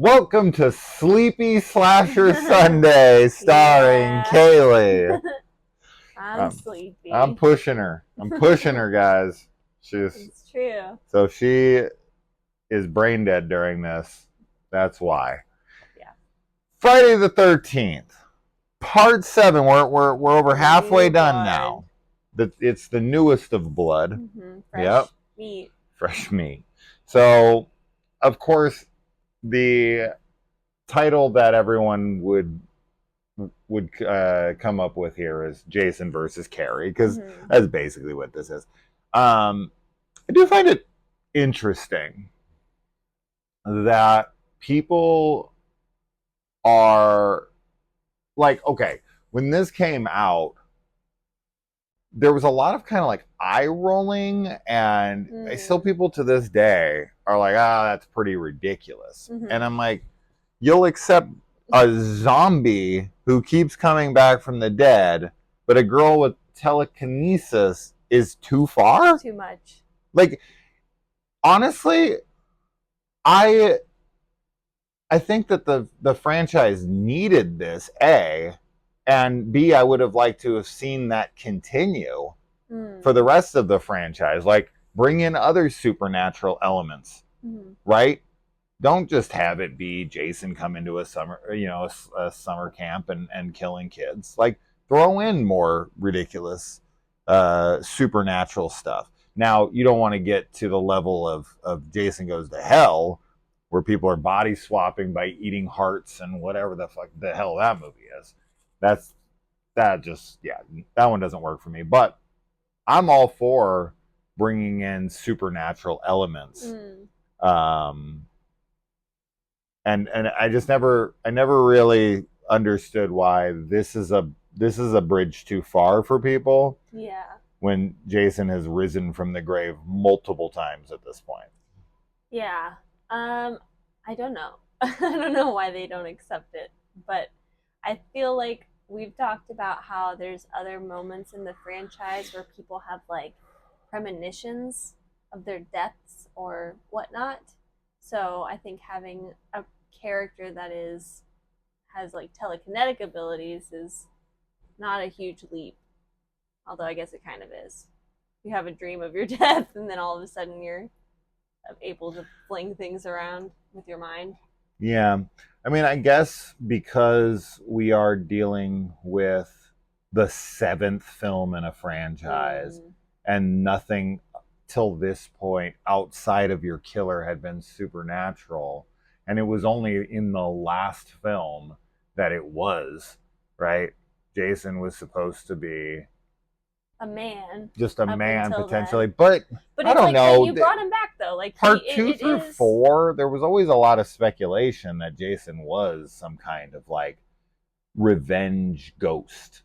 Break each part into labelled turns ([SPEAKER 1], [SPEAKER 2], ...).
[SPEAKER 1] Welcome to Sleepy Slasher Sunday, starring Kaylee.
[SPEAKER 2] I'm sleepy.
[SPEAKER 1] I'm pushing her. I'm pushing her, guys.
[SPEAKER 2] It's true.
[SPEAKER 1] So she is brain dead during this. That's why.
[SPEAKER 2] Yeah.
[SPEAKER 1] Friday the 13th, part 7. We're over halfway done now. It's the newest of blood.
[SPEAKER 2] Mm-hmm. Fresh meat.
[SPEAKER 1] Fresh meat. So, of course, the title that everyone would come up with here is Jason versus Carrie, because that's basically what this is. I do find it interesting that people are like, okay, when this came out, there was a lot of kind of like eye rolling, and still people to this day are like, that's pretty ridiculous. And I'm like, you'll accept a zombie who keeps coming back from the dead, but a girl with telekinesis is too far?
[SPEAKER 2] Too much.
[SPEAKER 1] Like, honestly, I think that the franchise needed this, A, and B, I would have liked to have seen that continue for the rest of the franchise. Like, bring in other supernatural elements, right? Don't just have it be Jason come into a summer camp and killing kids. Like, throw in more ridiculous supernatural stuff. Now, you don't want to get to the level of Jason Goes to Hell, where people are body swapping by eating hearts and whatever the hell that movie is. That one doesn't work for me. But I'm all for bringing in supernatural elements. And I never really understood why this is a bridge too far for people.
[SPEAKER 2] Yeah.
[SPEAKER 1] When Jason has risen from the grave multiple times at this point.
[SPEAKER 2] Yeah. I don't know. I don't know why they don't accept it, but I feel like we've talked about how there's other moments in the franchise where people have like premonitions of their deaths or whatnot. So I think having a character that has like telekinetic abilities is not a huge leap. Although I guess it kind of is. You have a dream of your death and then all of a sudden you're able to fling things around with your mind.
[SPEAKER 1] Yeah. I mean, I guess because we are dealing with the 7th film in a franchise and nothing till this point outside of your killer had been supernatural, and it was only in the last film that it was, right? Jason was supposed to be
[SPEAKER 2] a man,
[SPEAKER 1] just a man potentially,
[SPEAKER 2] then.
[SPEAKER 1] but I don't know.
[SPEAKER 2] You brought him back though, like
[SPEAKER 1] part 2 through 4. There was always a lot of speculation that Jason was some kind of like revenge ghost,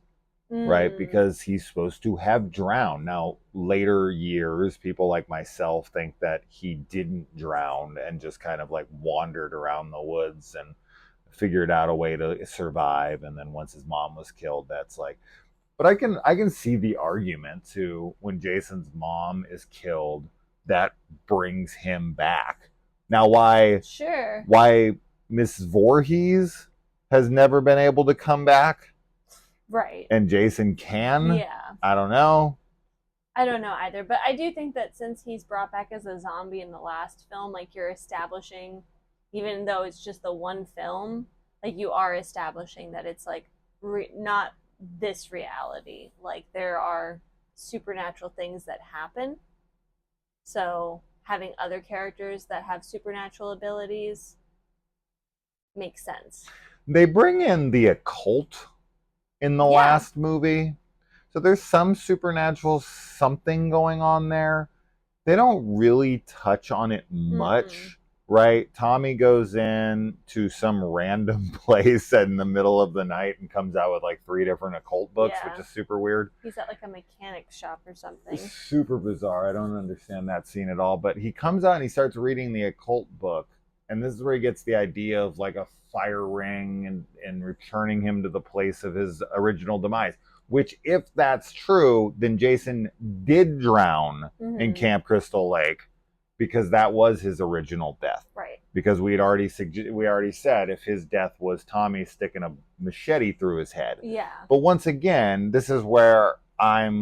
[SPEAKER 1] right? Because he's supposed to have drowned. Now, later years, people like myself think that he didn't drown and just kind of like wandered around the woods and figured out a way to survive. And then once his mom was killed, that's like. But I can see the argument to when Jason's mom is killed, that brings him back. Now, why Mrs. Voorhees has never been able to come back,
[SPEAKER 2] right?
[SPEAKER 1] And Jason can.
[SPEAKER 2] Yeah.
[SPEAKER 1] I don't know.
[SPEAKER 2] I don't know either, but I do think that since he's brought back as a zombie in the last film, like you're establishing, even though it's just the one film, like you are establishing that it's like not this reality. Like there are supernatural things that happen. So having other characters that have supernatural abilities makes sense.
[SPEAKER 1] They bring in the occult in the last movie. So there's some supernatural something going on there. They don't really touch on it much. Right? Tommy goes in to some random place in the middle of the night and comes out with like 3 different occult books, which is super weird.
[SPEAKER 2] He's at like a mechanic shop or something.
[SPEAKER 1] It's super bizarre. I don't understand that scene at all. But he comes out and he starts reading the occult book. And this is where he gets the idea of like a fire ring and returning him to the place of his original demise. Which, if that's true, then Jason did drown in Camp Crystal Lake. Because that was his original death.
[SPEAKER 2] Right.
[SPEAKER 1] because we already said if his death was Tommy sticking a machete through his head.
[SPEAKER 2] Yeah.
[SPEAKER 1] But once again, this is where I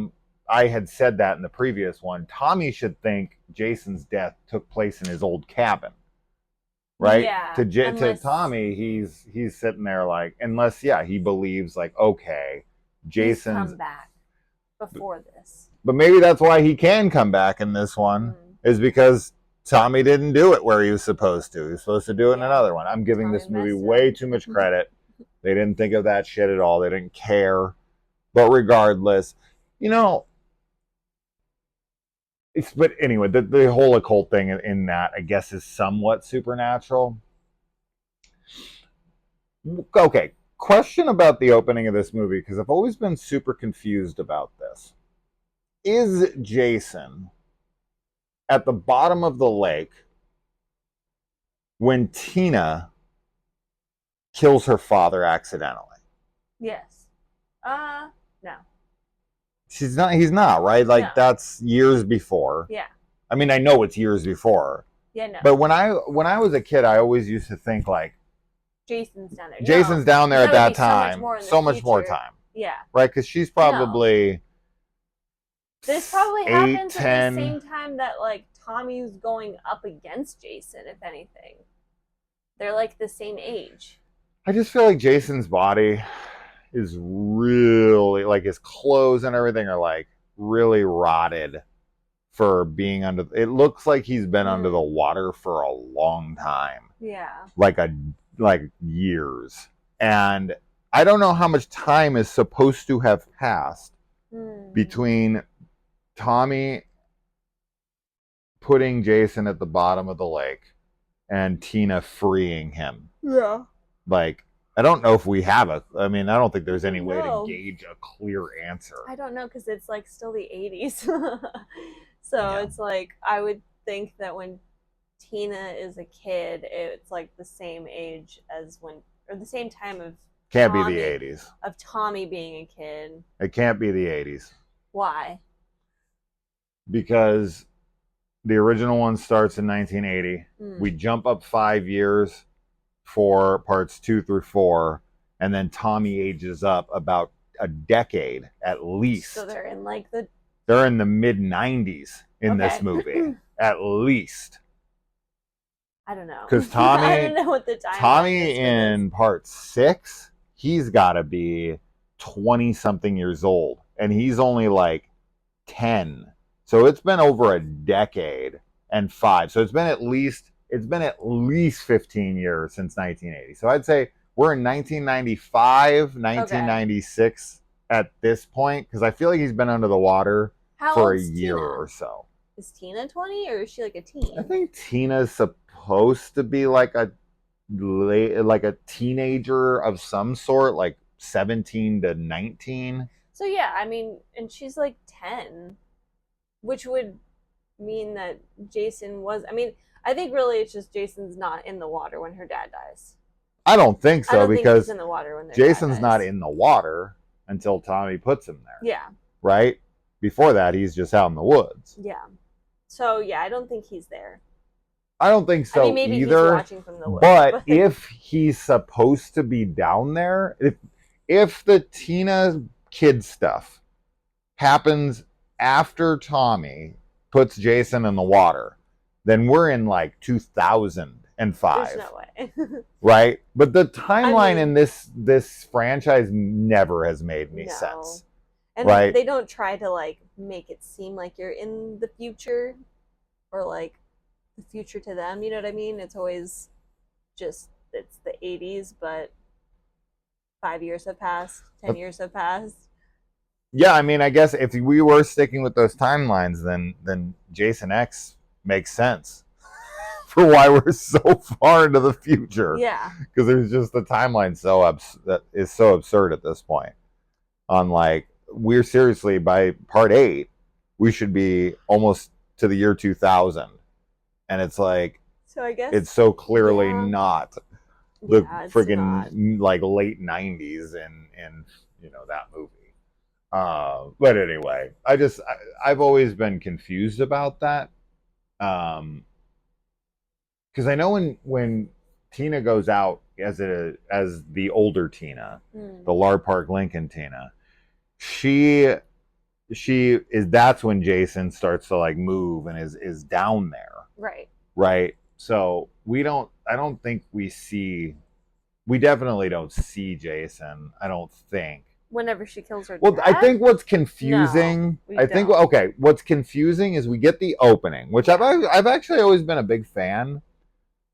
[SPEAKER 1] had said that in the previous one. Tommy should think Jason's death took place in his old cabin. Right?
[SPEAKER 2] Yeah.
[SPEAKER 1] To Tommy, he's sitting there like, unless he believes like, okay, Jason's
[SPEAKER 2] come back before this.
[SPEAKER 1] But maybe that's why he can come back in this one, is because Tommy didn't do it where he was supposed to. He was supposed to do it in another one. I'm giving this movie way too much credit. They didn't think of that shit at all. They didn't care. But regardless, but anyway, the whole occult thing in that, I guess, is somewhat supernatural. Okay, question about the opening of this movie, because I've always been super confused about this. Is Jason at the bottom of the lake when Tina kills her father accidentally?
[SPEAKER 2] Yes. No.
[SPEAKER 1] He's not, right? Like, no. That's years before.
[SPEAKER 2] Yeah.
[SPEAKER 1] I mean, I know it's years before.
[SPEAKER 2] Yeah, no.
[SPEAKER 1] But when I was a kid, I always used to think like
[SPEAKER 2] Jason's down there.
[SPEAKER 1] Jason's down there at that time.
[SPEAKER 2] So much more
[SPEAKER 1] time.
[SPEAKER 2] Yeah.
[SPEAKER 1] Right? Because she's probably
[SPEAKER 2] This probably happens at the same time that like Tommy's going up against Jason, if anything. They're like the same age.
[SPEAKER 1] I just feel like Jason's body is really, like, his clothes and everything are like really rotted for being under. It looks like he's been under the water for a long time.
[SPEAKER 2] Yeah.
[SPEAKER 1] Like years. And I don't know how much time is supposed to have passed between Tommy putting Jason at the bottom of the lake and Tina freeing him.
[SPEAKER 2] Yeah.
[SPEAKER 1] Like, I don't know if we have I don't think there's any way to gauge a clear answer.
[SPEAKER 2] I don't know, because it's like still the 80s. So it's like, I would think that when Tina is a kid, it's like the same age as or the same time of
[SPEAKER 1] Can't be the 80s.
[SPEAKER 2] Of Tommy being a kid.
[SPEAKER 1] It can't be the 80s.
[SPEAKER 2] Why?
[SPEAKER 1] Because the original one starts in 1980. We jump up 5 years for parts 2 through 4, and then Tommy ages up about a decade at least.
[SPEAKER 2] So they're in
[SPEAKER 1] the mid 90s in this movie at least.
[SPEAKER 2] I don't know.
[SPEAKER 1] Because
[SPEAKER 2] I don't know what the time
[SPEAKER 1] Tommy in part 6, he's got to be 20 something years old, and he's only like 10. So it's been over a decade and 5. So it's been at least 15 years since 1980. So I'd say we're in 1995, 1996 at this point, because I feel like he's been under the water for a year or so.
[SPEAKER 2] Is Tina 20, or is she like a teen?
[SPEAKER 1] I think Tina's supposed to be like a teenager of some sort, like 17 to 19.
[SPEAKER 2] So yeah, I mean, and she's like 10, which would mean that Jason was. I mean, I think really it's just Jason's not in the water when her dad dies.
[SPEAKER 1] I don't think so, because
[SPEAKER 2] he's in the water when
[SPEAKER 1] Jason's not in the water until Tommy puts him there.
[SPEAKER 2] Yeah.
[SPEAKER 1] Right? Before that, he's just out in the woods.
[SPEAKER 2] Yeah. So yeah, I don't think he's there.
[SPEAKER 1] I don't think so
[SPEAKER 2] maybe
[SPEAKER 1] either.
[SPEAKER 2] He's watching from the woods,
[SPEAKER 1] but if he's supposed to be down there, if the Tina kid stuff happens after Tommy puts Jason in the water, then we're in like 2005.
[SPEAKER 2] There's no way.
[SPEAKER 1] Right? But the timeline in this franchise never has made any sense.
[SPEAKER 2] And
[SPEAKER 1] right?
[SPEAKER 2] They don't try to like make it seem like you're in the future, or like the future to them, you know what I mean? It's always just, it's the 80s, but 5 years have passed, 10 years have passed.
[SPEAKER 1] Yeah, I mean, I guess if we were sticking with those timelines, then Jason X makes sense for why we're so far into the future.
[SPEAKER 2] Yeah.
[SPEAKER 1] Because there's just the timeline that is so absurd at this point. On like, we're seriously, by part 8, we should be almost to the year 2000. And it's like,
[SPEAKER 2] so I guess
[SPEAKER 1] it's so clearly not the friggin' like late 90s in that movie. But anyway, I've always been confused about that. because I know when Tina goes out as the older Tina, the Lar Park Lincoln Tina, she is that's when Jason starts to like move and is down there. Right. So I don't think we definitely don't see Jason, I don't think.
[SPEAKER 2] Whenever she kills her
[SPEAKER 1] Well,
[SPEAKER 2] dad?
[SPEAKER 1] I think what's confusing, what's confusing is we get the opening, which I've actually always been a big fan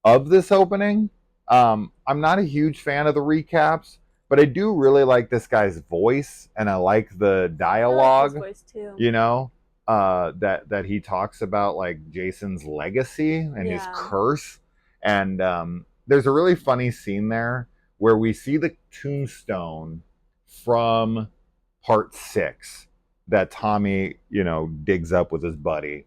[SPEAKER 1] of this opening. I'm not a huge fan of the recaps, but I do really like this guy's voice, and I like the dialogue.
[SPEAKER 2] I like his voice too.
[SPEAKER 1] You know, that he talks about like Jason's legacy and his curse, and there's a really funny scene there where we see the tombstone from part 6 that Tommy, digs up with his buddy,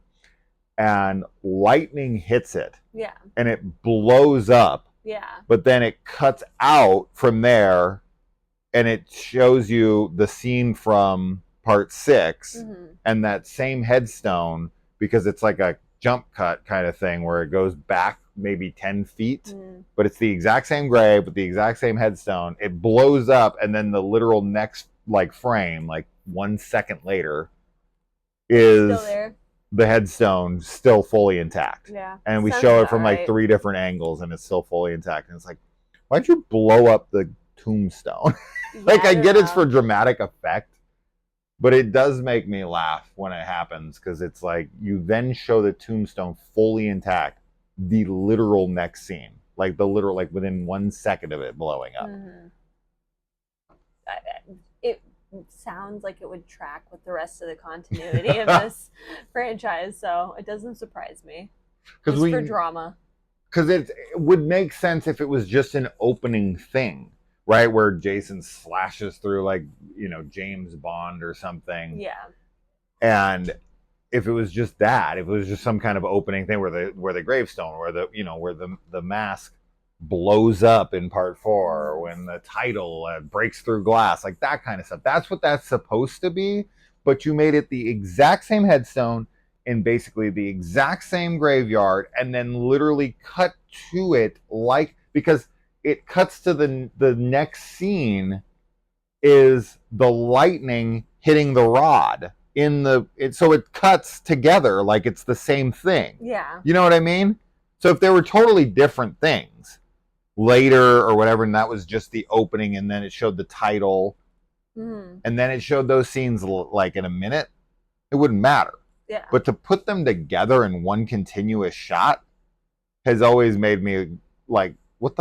[SPEAKER 1] and lightning hits it.
[SPEAKER 2] Yeah.
[SPEAKER 1] And it blows up.
[SPEAKER 2] Yeah.
[SPEAKER 1] But then it cuts out from there and it shows you the scene from part 6 and that same headstone, because it's like a jump cut kind of thing where it goes back maybe 10 feet, but it's the exact same grave with the exact same headstone. It blows up, and then the literal next like frame, like 1 second later, is the headstone still fully intact.
[SPEAKER 2] Yeah.
[SPEAKER 1] And we show it from like 3 different angles and it's still fully intact. And it's like, why'd you blow up the tombstone? Like, I get it's for dramatic effect, but it does make me laugh when it happens, because it's like you then show the tombstone fully intact, the literal next scene, like within 1 second of it blowing up.
[SPEAKER 2] It sounds like it would track with the rest of the continuity of this franchise, so it doesn't surprise me. It's for drama.
[SPEAKER 1] Because it would make sense if it was just an opening thing, right? Where Jason slashes through like, James Bond or something.
[SPEAKER 2] Yeah.
[SPEAKER 1] And if it was just that, if it was just some kind of opening thing where the gravestone, where the mask blows up in part 4, or when the title breaks through glass, like that kind of stuff. That's what that's supposed to be. But you made it the exact same headstone in basically the exact same graveyard, and then literally cut to it, like, because it cuts to the next scene is the lightning hitting the rod so it cuts together like it's the same thing.
[SPEAKER 2] Yeah.
[SPEAKER 1] You know what I mean? So if they were totally different things later or whatever, and that was just the opening, and then it showed the title, and then it showed those scenes like in a minute, it wouldn't matter.
[SPEAKER 2] Yeah.
[SPEAKER 1] But to put them together in one continuous shot has always made me like, what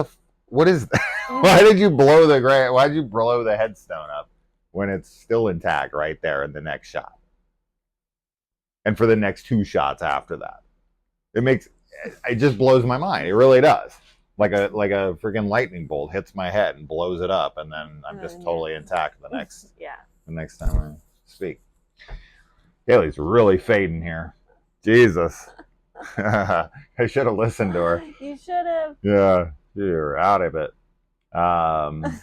[SPEAKER 1] is that? Why did you blow the headstone up when it's still intact right there in the next shot? And for the next 2 shots after that. It just blows my mind. It really does. Like a freaking lightning bolt hits my head and blows it up, and then I'm just totally intact the next time I speak. Haley's really fading here. Jesus. I should have listened to her.
[SPEAKER 2] You should have.
[SPEAKER 1] Yeah, you're out of it.
[SPEAKER 2] Sorry.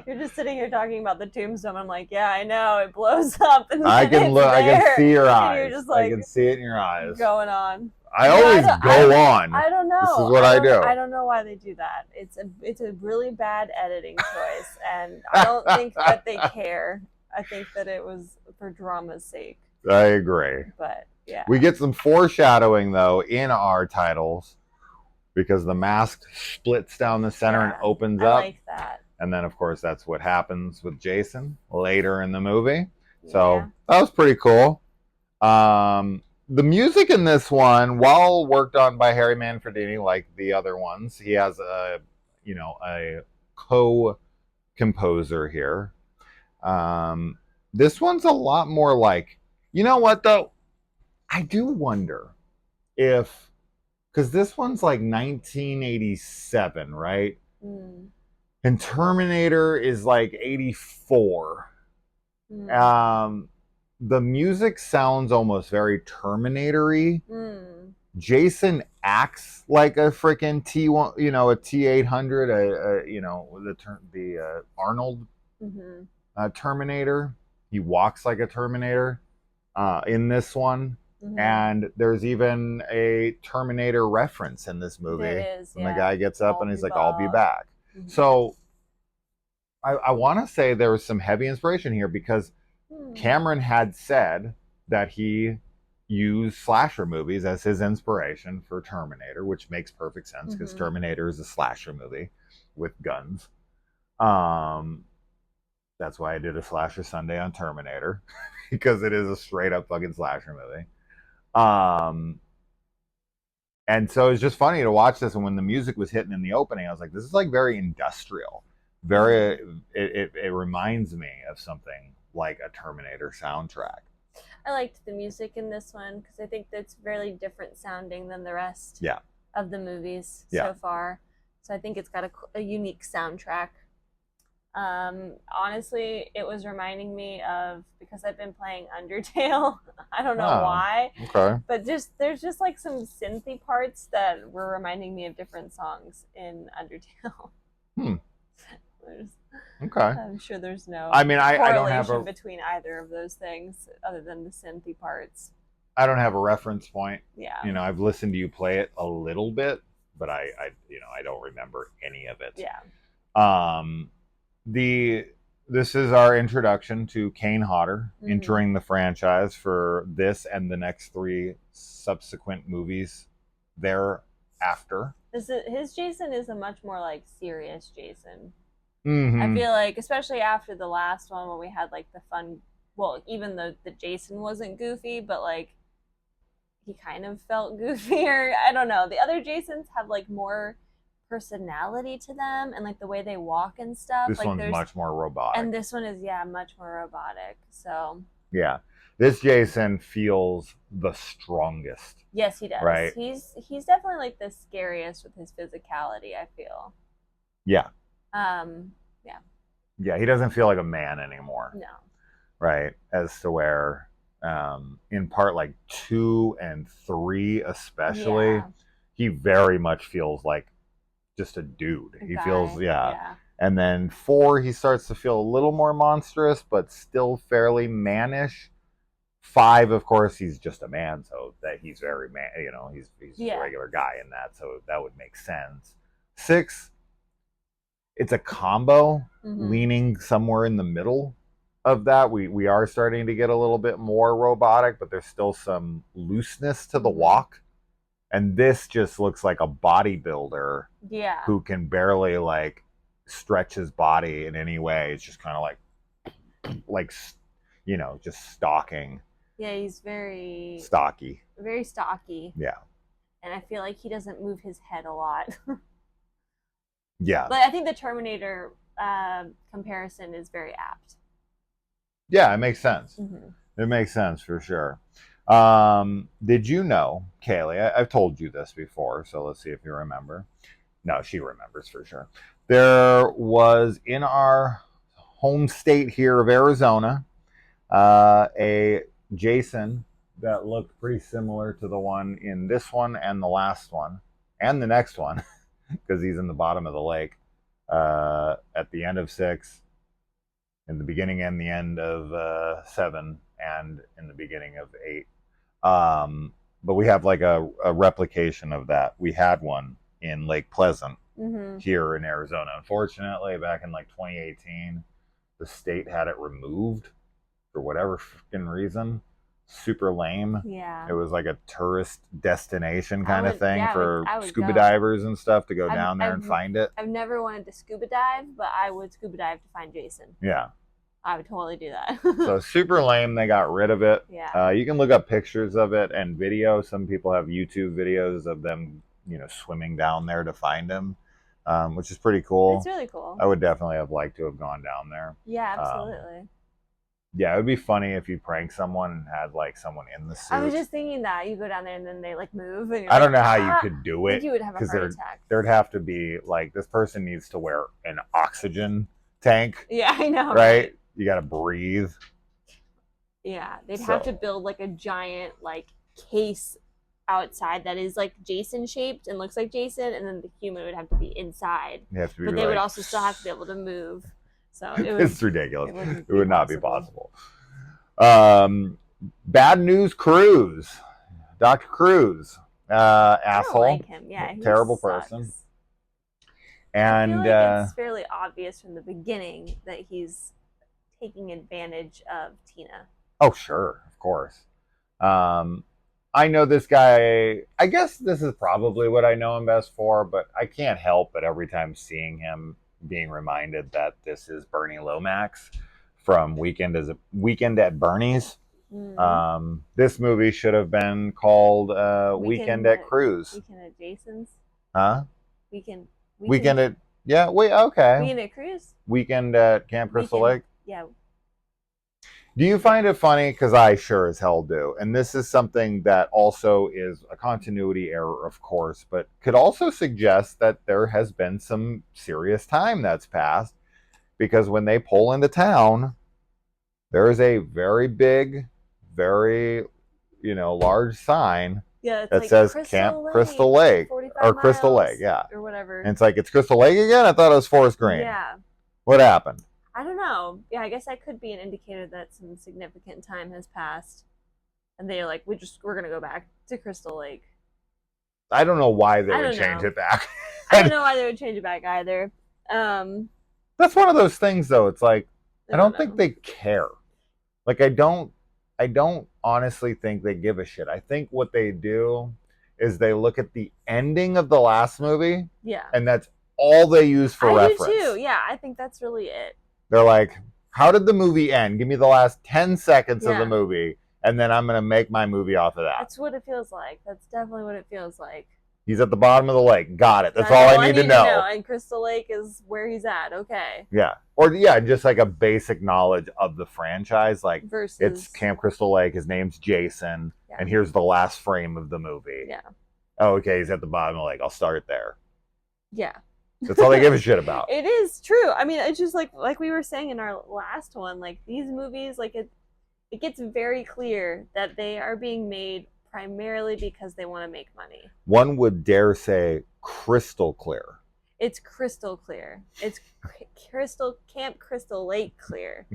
[SPEAKER 2] You're just sitting here talking about the tombstone. I'm like, yeah, I know, it blows up. And
[SPEAKER 1] I can look. I can see your eyes.
[SPEAKER 2] You're just like,
[SPEAKER 1] I can see it in your eyes.
[SPEAKER 2] Going on.
[SPEAKER 1] I always go on.
[SPEAKER 2] I don't know.
[SPEAKER 1] This is what I do.
[SPEAKER 2] I don't know why they do that. It's a really bad editing choice, and I don't think that they care. I think that it was for drama's sake.
[SPEAKER 1] I agree.
[SPEAKER 2] But yeah.
[SPEAKER 1] We get some foreshadowing though in our titles, because the mask splits down the center and opens up.
[SPEAKER 2] I like that.
[SPEAKER 1] And then of course that's what happens with Jason later in the movie. So that was pretty cool. The music in this one, while worked on by Harry Manfredini like the other ones, he has a co-composer here. This one's a lot more like, you know what though? I do wonder if, because this one's like 1987, right? And Terminator is like 84. The music sounds almost very Terminator-y. Jason acts like a freaking T1, a T800, the Arnold Terminator. He walks like a Terminator in this one. And there's even a Terminator reference in this movie.
[SPEAKER 2] There is,
[SPEAKER 1] and the guy gets up and he's like, I'll be back.
[SPEAKER 2] Mm-hmm.
[SPEAKER 1] So I want to say there was some heavy inspiration here because Cameron had said that he used slasher movies as his inspiration for Terminator, which makes perfect sense because Terminator is a slasher movie with guns. That's why I did a slasher Sunday on Terminator because it is a straight up fucking slasher movie. And so it's just funny to watch this. And when the music was hitting in the opening, I was like, this is like very industrial. It reminds me of something like a Terminator soundtrack.
[SPEAKER 2] I liked the music in this one because I think that's really different sounding than the rest of the movies so far. So I think it's got a unique soundtrack. Honestly, it was reminding me of, because I've been playing Undertale. I don't know why. Okay. But there's just like some synthy parts that were reminding me of different songs in Undertale.
[SPEAKER 1] Okay.
[SPEAKER 2] I'm sure there's no
[SPEAKER 1] I don't
[SPEAKER 2] correlation between either of those things other than the synthy parts.
[SPEAKER 1] I don't have a reference point.
[SPEAKER 2] Yeah.
[SPEAKER 1] I've listened to you play it a little bit, but I don't remember any of it.
[SPEAKER 2] Yeah.
[SPEAKER 1] This is our introduction to Kane Hodder entering the franchise for this and the next 3 subsequent movies thereafter.
[SPEAKER 2] His Jason is a much more like serious Jason. I feel like, especially after the last one when we had like the fun, well, even though the Jason wasn't goofy, but like he kind of felt goofier. I don't know. The other Jasons have like more personality to them and like the way they walk and stuff.
[SPEAKER 1] This
[SPEAKER 2] like
[SPEAKER 1] one's much more robotic.
[SPEAKER 2] And this one is much more robotic. So
[SPEAKER 1] yeah. This Jason feels the strongest.
[SPEAKER 2] Yes, he does.
[SPEAKER 1] Right.
[SPEAKER 2] He's definitely like the scariest with his physicality, I feel.
[SPEAKER 1] Yeah.
[SPEAKER 2] Yeah.
[SPEAKER 1] Yeah, he doesn't feel like a man anymore.
[SPEAKER 2] No.
[SPEAKER 1] Right. As to where in part like 2 and 3 especially, he very much feels like just a dude. He feels And then 4 he starts to feel a little more monstrous but still fairly mannish. 5, of course, he's just a man, so that he's very man, he's just a regular guy in that, so that would make sense. 6, it's a combo leaning somewhere in the middle of that. We are starting to get a little bit more robotic, but there's still some looseness to the walk. And this just looks like a bodybuilder who can barely like stretch his body in any way. It's just kind of like just stalking.
[SPEAKER 2] Yeah, he's very
[SPEAKER 1] stocky.
[SPEAKER 2] Very stocky.
[SPEAKER 1] Yeah.
[SPEAKER 2] And I feel like he doesn't move his head a lot.
[SPEAKER 1] Yeah.
[SPEAKER 2] But I think the Terminator comparison is very apt.
[SPEAKER 1] Yeah, it makes sense. It makes sense for sure. Did you know, Kaylee, I've told you this before, so let's see if you remember. No, she remembers for sure. There was in our home state here of Arizona, a Jason that looked pretty similar to the one in this one and the last one and the next one. Because he's in the bottom of the lake at the end of 6, in the beginning and the end of 7, and in the beginning of 8. But we have like a replication of that. We had one in Lake Pleasant here in Arizona. Unfortunately, back in like 2018, the state had it removed for whatever freaking reason. Super lame.
[SPEAKER 2] Yeah.
[SPEAKER 1] It was like a tourist destination kind of thing for scuba divers and stuff to go down there and find it.
[SPEAKER 2] I've never wanted to scuba dive, but I would scuba dive to find Jason.
[SPEAKER 1] Yeah.
[SPEAKER 2] I would totally do that.
[SPEAKER 1] So super lame. They got rid of it.
[SPEAKER 2] Yeah.
[SPEAKER 1] You can look up pictures of it and video. Some people have YouTube videos of them, swimming down there to find him, which is pretty cool.
[SPEAKER 2] It's really cool.
[SPEAKER 1] I would definitely have liked to have gone down there.
[SPEAKER 2] Yeah, absolutely.
[SPEAKER 1] Yeah, it would be funny if you prank someone and had like someone in the suit.
[SPEAKER 2] I was just thinking that you go down there and then they like move. And
[SPEAKER 1] I don't know how you could do it.
[SPEAKER 2] I think you would have a heart attack.
[SPEAKER 1] There'd have to be like, this person needs to wear an oxygen tank.
[SPEAKER 2] Yeah, I know.
[SPEAKER 1] Right? You got to breathe.
[SPEAKER 2] Yeah, they'd have to build like a giant like case outside that is like Jason shaped and looks like Jason, and then the human would have to be inside.
[SPEAKER 1] But
[SPEAKER 2] they would also still have to be able to move. So it's
[SPEAKER 1] ridiculous. It would not be possible. Bad News Cruise Dr. Cruz,
[SPEAKER 2] I
[SPEAKER 1] asshole,
[SPEAKER 2] don't like him. Yeah, he
[SPEAKER 1] terrible
[SPEAKER 2] sucks.
[SPEAKER 1] person.
[SPEAKER 2] I feel
[SPEAKER 1] And
[SPEAKER 2] like it's fairly obvious from the beginning that he's taking advantage of Tina.
[SPEAKER 1] oh, sure, of course. I know this guy. I guess this is probably what I know him best for, but I can't help but every time seeing him being reminded that this is Bernie Lomax from Weekend at Bernie's. This movie should have been called Weekend at Cruise.
[SPEAKER 2] Weekend at Jason's.
[SPEAKER 1] Huh?
[SPEAKER 2] Weekend
[SPEAKER 1] at yeah. Wait. Okay.
[SPEAKER 2] Weekend at Cruise.
[SPEAKER 1] Weekend at Camp Crystal Lake.
[SPEAKER 2] Yeah.
[SPEAKER 1] Do you find it funny? Because I sure as hell do. And this is something that also is a continuity error, of course, but could also suggest that there has been some serious time that's passed. Because when they pull into town, there is a very big, very, large sign that like says Camp Crystal Lake. Or Crystal Lake, yeah.
[SPEAKER 2] Or whatever.
[SPEAKER 1] And it's like, it's Crystal Lake again? I thought it was Forest Green.
[SPEAKER 2] Yeah.
[SPEAKER 1] What happened?
[SPEAKER 2] I don't know. Yeah, I guess that could be an indicator that some significant time has passed, and they're like, we're gonna go back to Crystal Lake.
[SPEAKER 1] I don't know why they would change it back.
[SPEAKER 2] I don't know why they would change it back either.
[SPEAKER 1] That's one of those things, though. It's like I don't think they care. Like I don't honestly think they give a shit. I think what they do is they look at the ending of the last movie, and that's all they use for reference.
[SPEAKER 2] I do too. Yeah, I think that's really it.
[SPEAKER 1] They're like, how did the movie end? Give me the last 10 seconds of the movie, and then I'm going to make my movie off of that.
[SPEAKER 2] That's what it feels like. That's definitely what it feels like.
[SPEAKER 1] He's at the bottom of the lake. Got it. That's all I need to know.
[SPEAKER 2] And Crystal Lake is where he's at. Okay.
[SPEAKER 1] Yeah. Or, just like a basic knowledge of the franchise. Like, it's Camp Crystal Lake. His name's Jason. Yeah. And here's the last frame of the movie.
[SPEAKER 2] Yeah.
[SPEAKER 1] Oh, okay. He's at the bottom of the lake. I'll start there.
[SPEAKER 2] Yeah.
[SPEAKER 1] That's all they give a shit about.
[SPEAKER 2] It is true. I mean, it's just like we were saying in our last one, like these movies, like it gets very clear that they are being made primarily because they want to make money.
[SPEAKER 1] One would dare say crystal clear.
[SPEAKER 2] It's crystal clear. It's Camp Crystal Lake clear.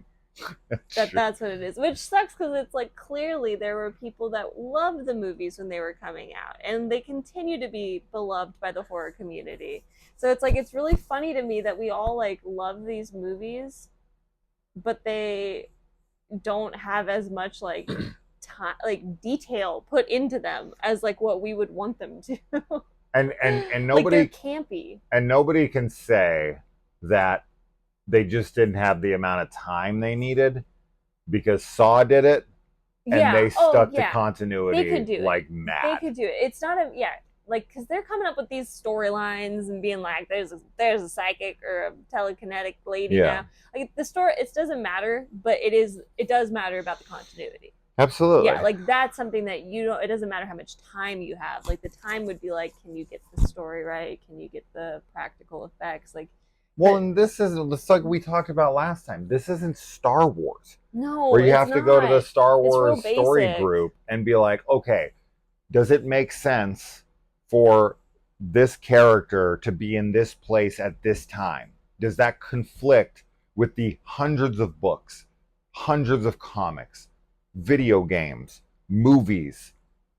[SPEAKER 2] That's what it is. Which sucks because it's like clearly there were people that loved the movies when they were coming out, and they continue to be beloved by the horror community. So it's like it's really funny to me that we all like love these movies, but they don't have as much like time, like detail put into them as like what we would want them to.
[SPEAKER 1] And nobody
[SPEAKER 2] like they're campy.
[SPEAKER 1] And nobody can say that they just didn't have the amount of time they needed because Saw did it and they stuck to continuity
[SPEAKER 2] they could do
[SPEAKER 1] like
[SPEAKER 2] it.
[SPEAKER 1] mad.
[SPEAKER 2] They could do it. It's not like because they're coming up with these storylines and being like there's a psychic or a telekinetic lady now. Like the story, it doesn't matter, but it does matter about the continuity.
[SPEAKER 1] Absolutely.
[SPEAKER 2] Yeah, like that's something that it doesn't matter how much time you have. Like the time would be like, can you get the story right? Can you get the practical effects? Like
[SPEAKER 1] and this isn't the like we talked about last time. This isn't Star Wars.
[SPEAKER 2] No,
[SPEAKER 1] where you have to go to the Star Wars story group and be like, okay, does it make sense for this character to be in this place at this time? Does that conflict with the hundreds of books, hundreds of comics, video games, movies,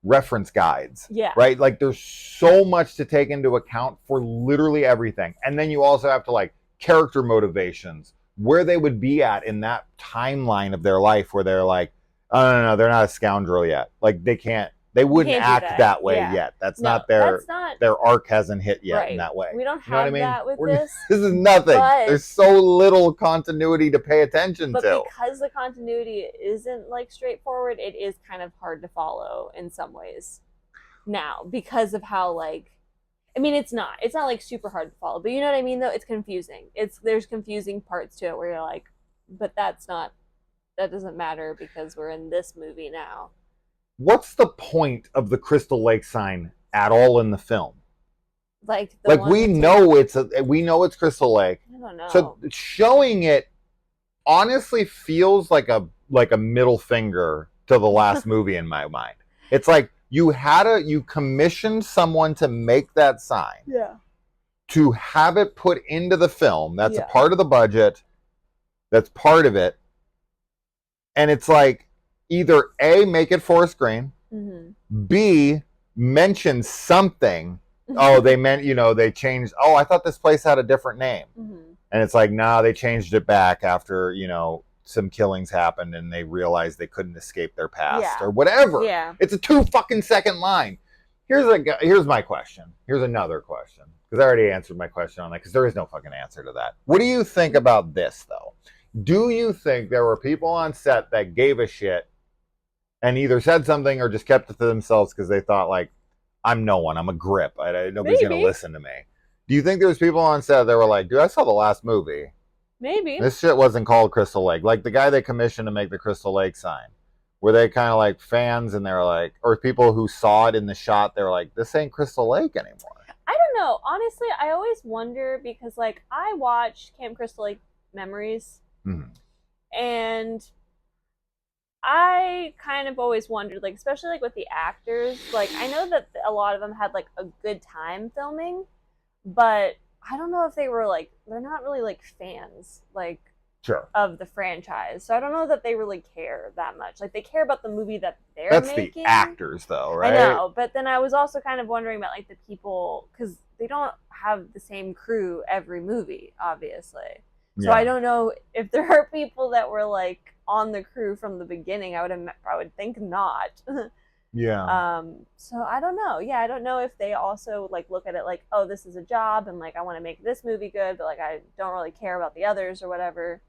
[SPEAKER 1] reference guides? Right? Like there's so much to take into account for literally everything. And then you also have to like character motivations, where they would be at in that timeline of their life where they're like, oh no, they're not a scoundrel yet. Like they wouldn't act that way yet. That's not their arc hasn't hit yet in that way.
[SPEAKER 2] We don't have that with this.
[SPEAKER 1] This is nothing. There's so little continuity to pay attention to.
[SPEAKER 2] But because the continuity isn't like straightforward, it is kind of hard to follow in some ways now because of how like, I mean, it's not like super hard to follow, but you know what I mean though? It's confusing. There's confusing parts to it where you're like, but that doesn't matter because we're in this movie now.
[SPEAKER 1] What's the point of the Crystal Lake sign at all in the film?
[SPEAKER 2] Like
[SPEAKER 1] we know it's Crystal Lake.
[SPEAKER 2] I don't know.
[SPEAKER 1] So showing it honestly feels like a middle finger to the last movie in my mind. It's like you commissioned someone to make that sign.
[SPEAKER 2] Yeah.
[SPEAKER 1] To have it put into the film. That's a part of the budget. That's part of it. And it's like either A, make it forest green, B, mention something. Oh, they meant, they changed. Oh, I thought this place had a different name. And it's like, nah, they changed it back after, some killings happened and they realized they couldn't escape their past or whatever.
[SPEAKER 2] Yeah.
[SPEAKER 1] It's a 2-fucking-second line. Here's my question. Here's another question. Because I already answered my question on that, because there is no fucking answer to that. What do you think about this, though? Do you think there were people on set that gave a shit and either said something or just kept it to themselves because they thought, like, I'm no one. I'm a grip. Nobody's going to listen to me. Do you think there's people on set that were like, dude, I saw the last movie.
[SPEAKER 2] Maybe.
[SPEAKER 1] This shit wasn't called Crystal Lake. Like the guy they commissioned to make the Crystal Lake sign. Were they kind of like fans and they're like, or people who saw it in the shot, they're like, this ain't Crystal Lake anymore?
[SPEAKER 2] I don't know. Honestly, I always wonder because, like, I watched Camp Crystal Lake Memories. And I kind of always wondered, like, especially like with the actors, like, I know that a lot of them had like a good time filming, but I don't know if they were like, they're not really like fans, like, of the franchise. So I don't know that they really care that much. Like, they care about the movie that they're making.
[SPEAKER 1] That's the actors, though, right?
[SPEAKER 2] I know, but then I was also kind of wondering about like the people, because they don't have the same crew every movie, obviously. So I don't know if there are people that were like on the crew from the beginning. I would think not.
[SPEAKER 1] Yeah.
[SPEAKER 2] So I don't know. Yeah, I don't know if they also like look at it like, oh, this is a job and like I want to make this movie good, but like I don't really care about the others or whatever.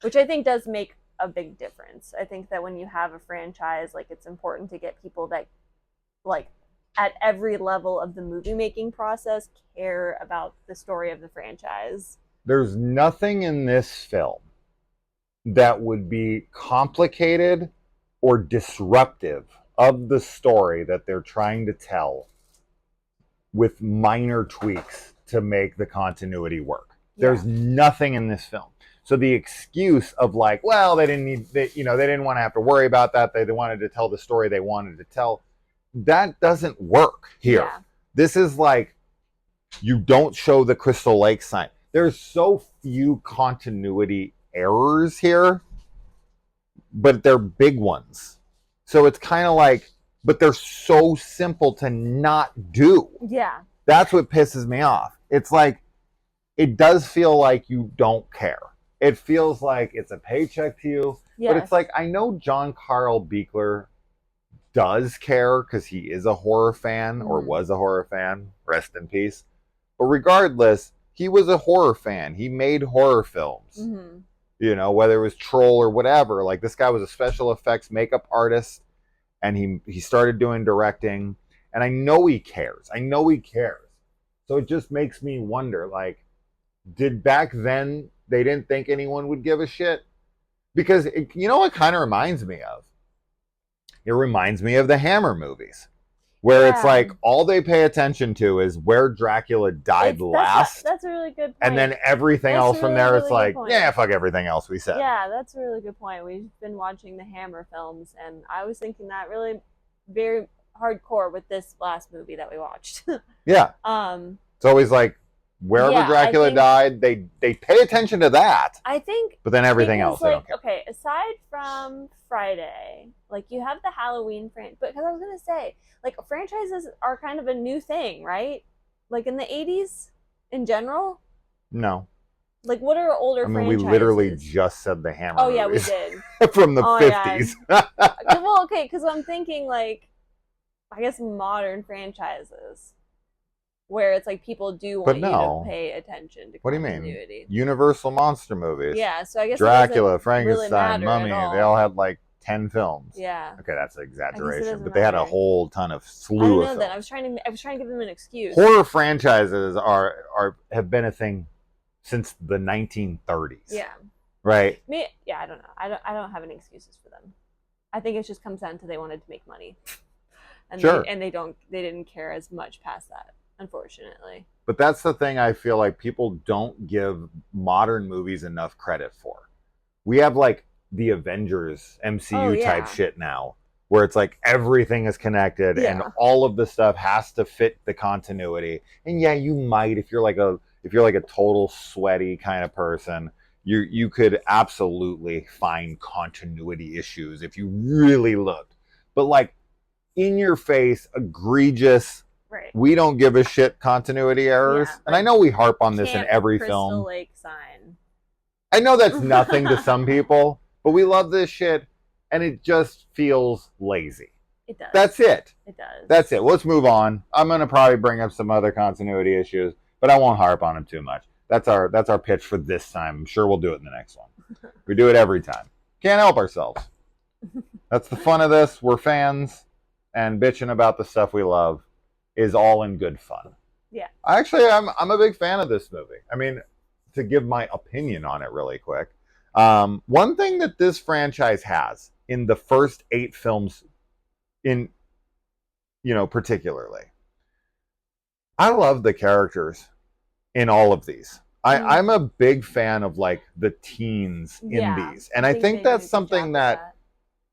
[SPEAKER 2] Which I think does make a big difference. I think that when you have a franchise, like, it's important to get people that like at every level of the movie making process care about the story of the franchise.
[SPEAKER 1] There's nothing in this film that would be complicated or disruptive of the story that they're trying to tell with minor tweaks to make the continuity work. There's nothing in this film. So the excuse of like, well, they didn't want to have to worry about that. They wanted to tell the story they wanted to tell. That doesn't work here.
[SPEAKER 2] Yeah.
[SPEAKER 1] This is like, you don't show the Crystal Lake sign. There's so few continuity errors here, but they're big ones. So it's kind of like, but they're so simple to not do.
[SPEAKER 2] Yeah.
[SPEAKER 1] That's what pisses me off. It's like, it does feel like you don't care. It feels like it's a paycheck to you. Yes. But it's like, I know John Carl Buechler does care because he is a horror fan or was a horror fan. Rest in peace. But regardless, he was a horror fan. He made horror films. Whether it was Troll or whatever. Like, this guy was a special effects makeup artist, and he started doing directing. And I know he cares. So it just makes me wonder, like, did back then they didn't think anyone would give a shit? Because it kind of reminds me of? It reminds me of the Hammer movies, where it's like all they pay attention to is where Dracula died last.
[SPEAKER 2] That's a really good point.
[SPEAKER 1] And then everything else from there, it's like, yeah, fuck everything else we said.
[SPEAKER 2] Yeah, that's a really good point. We've been watching the Hammer films, and I was thinking that really very hardcore with this last movie that we watched.
[SPEAKER 1] Yeah. It's always like, wherever Dracula died, they pay attention to that.
[SPEAKER 2] I think.
[SPEAKER 1] But then everything else, they don't care.
[SPEAKER 2] Okay, aside from Friday, like, you have the Halloween franchise. Because I was going to say, like, franchises are kind of a new thing, right? Like, in the 80s, in general?
[SPEAKER 1] No.
[SPEAKER 2] Like, what are older franchises?
[SPEAKER 1] We literally just said the Hammer movies.
[SPEAKER 2] Yeah, we did.
[SPEAKER 1] From the 50s.
[SPEAKER 2] Well, okay, because I'm thinking, like, I guess modern franchises, where it's like people do want you to pay attention to continuity.
[SPEAKER 1] What do you mean? Universal monster movies.
[SPEAKER 2] Yeah, so I guess
[SPEAKER 1] Dracula, Frankenstein,
[SPEAKER 2] really
[SPEAKER 1] Mummy, they all had like 10 films.
[SPEAKER 2] Yeah.
[SPEAKER 1] Okay, that's an exaggeration, but they had a whole ton of slew of films.
[SPEAKER 2] That. I was trying to give them an excuse.
[SPEAKER 1] Horror franchises have been a thing since the 1930s.
[SPEAKER 2] Yeah.
[SPEAKER 1] Right?
[SPEAKER 2] I don't know. I don't have any excuses for them. I think it just comes down to they wanted to make money. And they didn't care as much past that, unfortunately.
[SPEAKER 1] But that's the thing I feel like people don't give modern movies enough credit for. We have like the Avengers MCU type shit now, where it's like everything is connected and all of the stuff has to fit the continuity. And yeah, you might, if you're like a total sweaty kind of person, you could absolutely find continuity issues if you really looked. But like, in your face, egregious,
[SPEAKER 2] Right.
[SPEAKER 1] we don't give a shit continuity errors.
[SPEAKER 2] Yeah,
[SPEAKER 1] And I
[SPEAKER 2] like
[SPEAKER 1] know we harp on this in
[SPEAKER 2] Camp
[SPEAKER 1] every
[SPEAKER 2] Crystal
[SPEAKER 1] film.
[SPEAKER 2] Lake sign.
[SPEAKER 1] I know that's nothing to some people, but we love this shit and it just feels lazy.
[SPEAKER 2] It does.
[SPEAKER 1] That's it.
[SPEAKER 2] It does.
[SPEAKER 1] That's it. Let's move on. I'm going to probably bring up some other continuity issues, but I won't harp on them too much. That's our pitch for this time. I'm sure we'll do it in the next one. We do it every time. Can't help ourselves. That's the fun of this. We're fans, and bitching about the stuff we love is all in good fun.
[SPEAKER 2] Yeah.
[SPEAKER 1] Actually, I'm a big fan of this movie. I mean, to give my opinion on it really quick, one thing that this franchise has in the first 8 films, in particularly, I love the characters in all of these. I'm a big fan of like the teens in these, and I think that's something that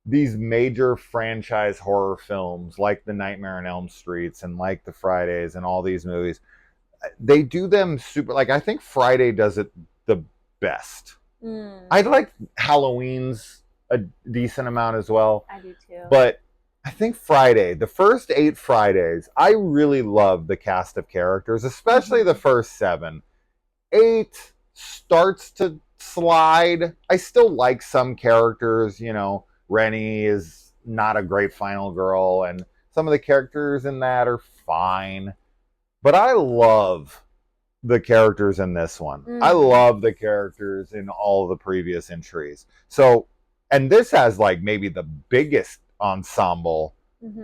[SPEAKER 1] these major franchise horror films like the Nightmare on Elm Streets and like the Fridays and all these movies, they do them super. Like I think Friday does it the best. I like Halloween's a decent amount as well.
[SPEAKER 2] I do too.
[SPEAKER 1] But I think Friday, the first 8 Fridays, I really love the cast of characters, especially the first 7. 8 starts to slide. I still like some characters, Rennie is not a great final girl, and some of the characters in that are fine. But I love the characters in this one. I love the characters in all the previous entries. So, and this has like maybe the biggest ensemble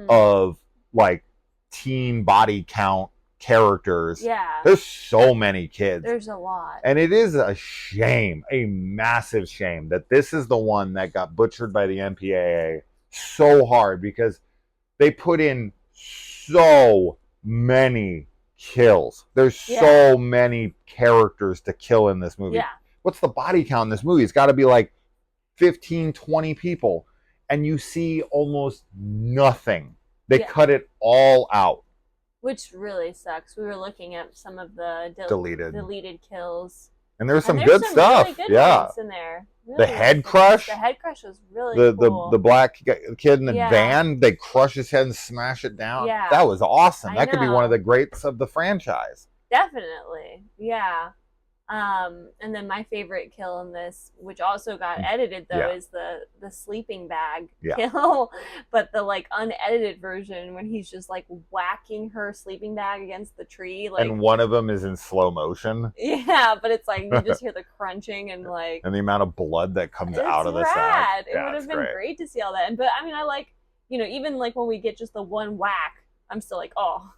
[SPEAKER 1] of like teen body count characters.
[SPEAKER 2] Yeah.
[SPEAKER 1] There's so many kids.
[SPEAKER 2] There's a lot.
[SPEAKER 1] And it is a shame, a massive shame, that this is the one that got butchered by the MPAA so hard because they put in so many kills. There's so many characters to kill in this movie.
[SPEAKER 2] Yeah.
[SPEAKER 1] What's the body count in this movie? It's got to be like 15, 20 people. And you see almost nothing. They cut it all out.
[SPEAKER 2] Which really sucks. We were looking at some of the deleted kills.
[SPEAKER 1] And there's some good stuff.
[SPEAKER 2] Really good ones in there. Really
[SPEAKER 1] the head crush.
[SPEAKER 2] The head crush was really
[SPEAKER 1] cool. The black kid in the van, they crush his head and smash it down.
[SPEAKER 2] Yeah.
[SPEAKER 1] That was awesome. That could be one of the greats of the franchise.
[SPEAKER 2] Definitely. Yeah. And then my favorite kill in this, which also got edited though, is the sleeping bag kill. But the like unedited version when he's just like whacking her sleeping bag against the tree, like,
[SPEAKER 1] and one of them is in slow motion.
[SPEAKER 2] Yeah, but it's like you just hear the crunching and like,
[SPEAKER 1] and the amount of blood that comes out of the sack.
[SPEAKER 2] It would have been great to see all that. But I mean, I like, even like when we get just the one whack, I'm still like, oh.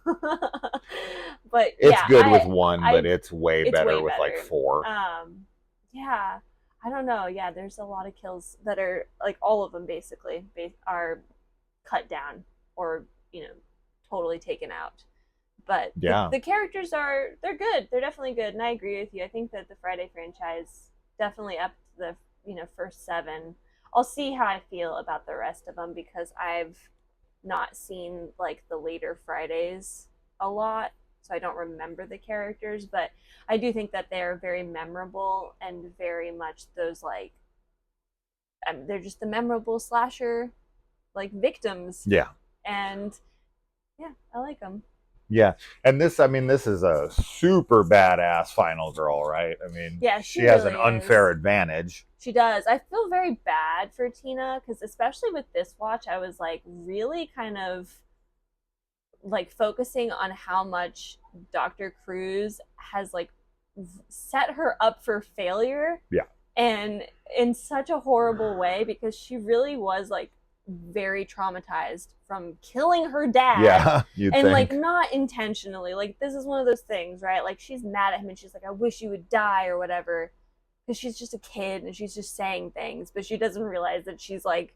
[SPEAKER 2] But
[SPEAKER 1] it's good with one, but it's way better with like 4.
[SPEAKER 2] Yeah, I don't know. Yeah, there's a lot of kills that are like all of them basically are cut down or totally taken out. But the characters they're good. They're definitely good, and I agree with you. I think that the Friday franchise definitely up to the first 7. I'll see how I feel about the rest of them because I've not seen like the later Fridays a lot, so I don't remember the characters, but I do think that they're very memorable and very much those like they're just the memorable slasher like victims.
[SPEAKER 1] Yeah.
[SPEAKER 2] And yeah, I like them.
[SPEAKER 1] Yeah, and this is a super badass final girl, right? I mean,
[SPEAKER 2] yeah,
[SPEAKER 1] she has an unfair advantage.
[SPEAKER 2] She does. I feel very bad for Tina because especially with this watch, I was like really kind of like focusing on how much Dr. Cruz has like set her up for failure.
[SPEAKER 1] Yeah.
[SPEAKER 2] And in such a horrible way because she really was like very traumatized from killing her dad.
[SPEAKER 1] Yeah,
[SPEAKER 2] and think. Like not intentionally. Like this is one of those things, right? Like she's mad at him and she's like, I wish you would die or whatever. Because she's just a kid and she's just saying things, but she doesn't realize that she's like